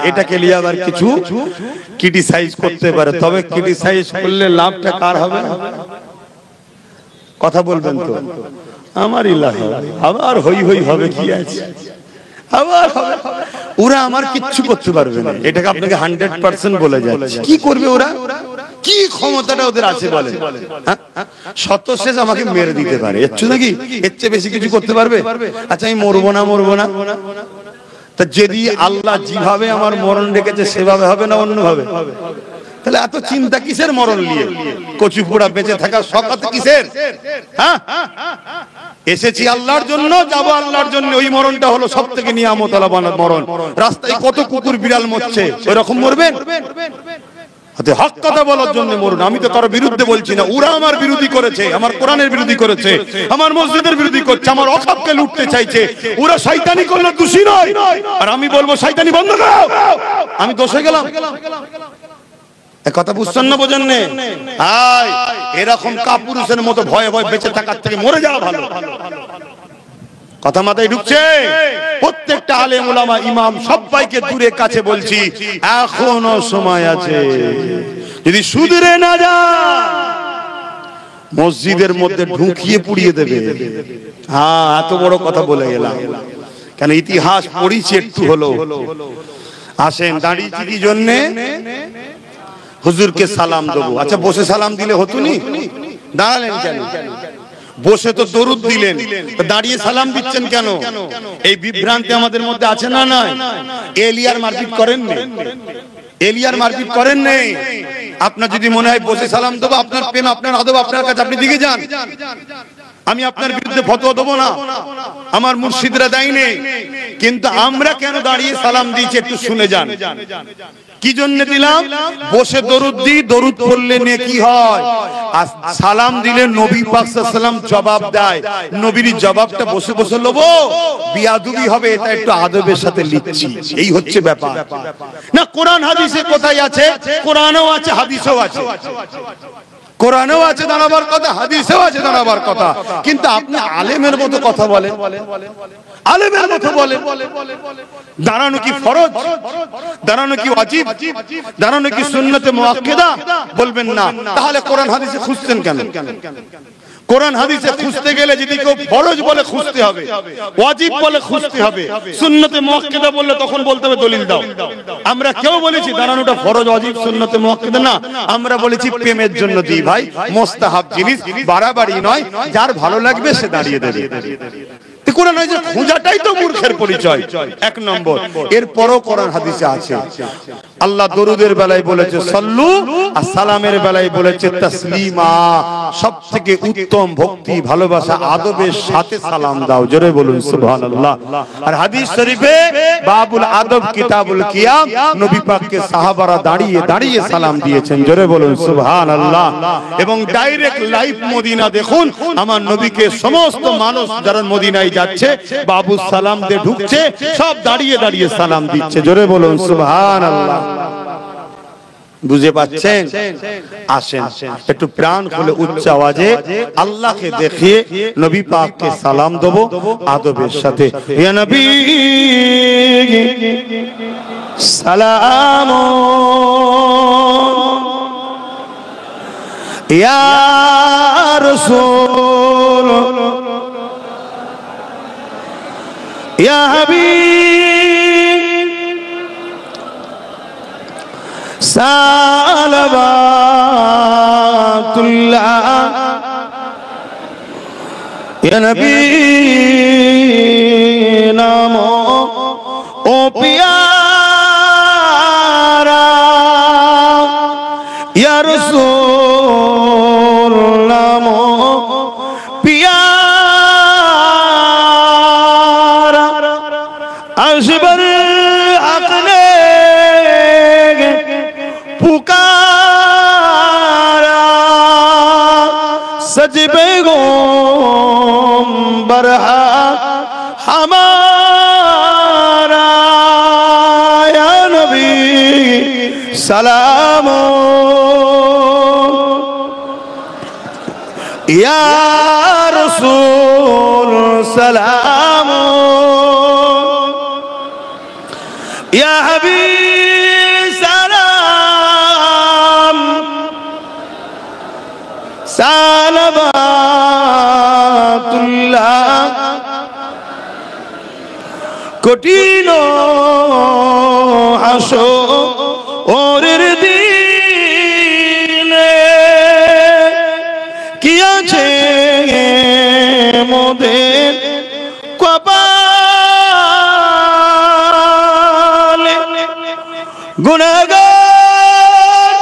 এটাকে নিয়ে আবার কিছু ক্রিটিসাইজ করতে পারে, তবে ক্রিটিসাইজ করলে লাভটা কার হবে? কথা বলবেন তো? আমারই লাভ হবে। আবার হই হই হবে, কি আছে? আবার হবে। ওরা আমার কিচ্ছু করতে পারবে না, এটাকে আপনাকে 100% বলে যাচ্ছে। কি করবে ওরা? কি ক্ষমতাটা ওদের আছে বলে? শত শেষ আমাকে মেরে দিতে পারে, এর চেয়ে নাকি এর চেয়ে বেশি কিছু করতে পারবে? আচ্ছা আমি মরবো না, মরবো না, তা যদি আল্লাহ যেভাবে আমার মরণ রেখেছে সেভাবে হবে না অন্যভাবে? তাহলে এত চিন্তা কিসের মরণ নিয়ে? কচি পোড়া বেঁচে থাকার শখ কিসের? হ্যাঁ, এসেছি আল্লাহর জন্য, যাবো আল্লাহর জন্য। ওই মরণটা হলো সব থেকে নিয়ামত আলা মরণ। রাস্তায় কত কুকুর বিড়াল মরছে, ওই রকম মরবেন? হক কথা বলার জন্য মরুন। আমি তো কারো বিরুদ্ধে বলছি না, ওরা আমার বিরোধী করেছে, আমার কোরআনের বিরোধী করেছে, আমার মসজিদের বিরোধী করছে, আমার অকাপকে লুটতে চাইছে। ওরা শয়তানি করলে দোষী নয়, আর আমি বলবো শয়তানি বন্ধ করো, আমি দোষে গেলাম? কথা বুঝছেন না, বোঝেন না? এরকম কাপুরুষের মতো ভয়ে ভয়ে বেঁচে থাকার থেকে মরে যাওয়া ভালো। কথা মাথায় ঢুকছে? প্রত্যেকটা আলেম ওলামা, ইমাম, সবাইকে দূরে কাছে বলছি, এখনো সময় আছে। যদি শুধরে না যায়, মসজিদের মধ্যে ঢুকিয়ে পুড়িয়ে দেবে। হ্যাঁ, এত বড় কথা বলে গেলাম। কেন ইতিহাস পড়িছি একটু হলো। আসেন, দাঁড়িয়েছি কি জন্যে? হুজুরকে সালাম দেবো। আচ্ছা বসে সালাম দিলে হতো নি? দাঁড়ালেন কেন? বসে তো দরুদ দিলেন, দাঁড়িয়ে সালাম দিচ্ছেন কেন? এই বিভ্রান্তি আমাদের মধ্যে আছে না? নাই? এলিয়ার মারপিট করেন না, এলিয়ার মারপিট করেন নেই। আপনার যদি মনে হয় বসে সালাম দেবো, আপনার প্রেম, আপনার আদব আপনার কাছে, আপনি দিকে যান। আমি আপনার বিরুদ্ধে ফতোয়া দেবো না, আমার মুর্শিদরা দেয়নি। কিন্তু আমরা কেন দাঁড়িয়ে সালাম দিয়েছি একটু শুনে যান। কি জন্য দিলাম? বসে দরুদ দিই, দরুদ পড়লে নেকি হয়, আর সালাম দিলে নবী পাক সাল্লাল্লাহু আলাইহি ওয়াসাল্লাম জবাব দেয়। নবীর জবাবটা বসে বসে লবো, বিয়াদবি হবে। এটা একটু আদবের সাথে লিখছি, এই হচ্ছে ব্যাপার। না, কোরআন হাদিসে কোথায় আছে? কোরআনেও আছে, হাদিসেও আছে। কোরআনেও আছে দাঁড়াবার কথা, হাদিসেও আছে দাঁড়াবার কথা। কিন্তু আপনি আলেমের মতো কথা বলেন। আলেমের মতো বলে। দাঁড়ানো কি ফরজ, দাঁড়ানো কি ওয়াজিব, দাঁড়ানো কি সুন্নতে মুআক্কাদা? বলবেন না। তাহলে কোরআন হাদিসে খুঁজছেন কেন? কোরআন হাদিসে খুঁজতে গেলে যদি কেউ ফরজ বলে খুঁজতে হবে, ওয়াজিব বলে খুঁজতে হবে, সুন্নতে মুআক্কাদা বললে তখন বলতে হবে দলিল দাও। আমরা কেউ বলেছি দাঁড়ানোটা ফরজ, ওয়াজিব, সুন্নতে মুআক্কাদা না। আমরা বলেছি প্রেমের জন্য দিই ভাই, মুস্তাহাব জিনিস, বাড়াবাড়ি নয়, যার ভালো লাগবে সে দাঁড়িয়ে দেবে। কোরআন হাদিসের খোঁজাটাই তো মূর্খের পরিচয়, এক নম্বর। এরপরও কোরআন হাদিসে আছে আল্লাহ দরুদের বেলায় বলেছে সাল্লু, আর সালামের বেলায় বলেছে তাসলিমা। সবথেকে উত্তম ভক্তি, ভালোবাসা, আদবের সাথে সালাম দাও। জোরে বলুন সুবহানাল্লাহ। আর হাদিস শরীফে বাবুল আদব কিতাবুল কিয়াম, নবী পাককে সাহাবারা দাঁড়িয়ে দাঁড়িয়ে সালাম দিয়েছেন। জোরে বলুন সুবহানাল্লাহ। এবং ডাইরেক্ট লাইভ মদিনা দেখুন, আমার নবীকে সমস্ত মানুষ যারা মদিনায় যাচ্ছে বাবু সালাম দিয়ে ঢুকছে, সব দাঁড়িয়ে দাঁড়িয়ে সালাম দিচ্ছে। জোরে বলুন সুবহানাল্লাহ। বুঝে পাচ্ছেন? আসেন একটু প্রাণ খুলে উচ্চ আওয়াজে আল্লাহকে দেখিয়ে নবী পাককে সালাম দেব আদবের সাথে। ইয়া নবী সালাম, ইয়া রাসূল, ইয়া হাবিব সালাওয়াতুল্লাহ, ইয়া নবী নামো ও পিয়ারা, ইয়া রাসূল নামো পিয়ারা, আসবার আকনে पुकारा, सजबे गोंबर हमारा, या नबी सलाम, या रसूल सलाम, या हबीब सलाम, সালাওয়াতুল্লাহ। কঠিন হাসরের দিনে কি আছে মোদের কপালে, গুনাহগার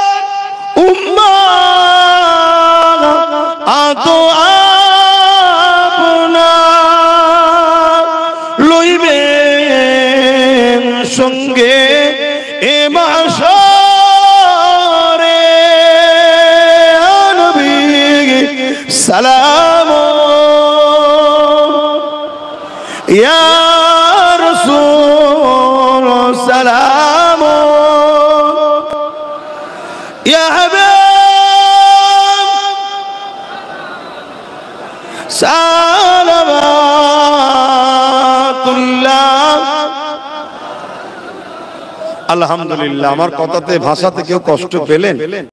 উম্মাহ আতো আপনা লইবেন সঙ্গে এ মাহশরে, নবী সালাম, ইয়া রাসূল সালাম, ইয়া হাবিব সালাওয়াতুল্লাহ। আলহামদুলিল্লাহ। আমার কথাতে ভাষাতে কেউ কষ্ট পেলেন?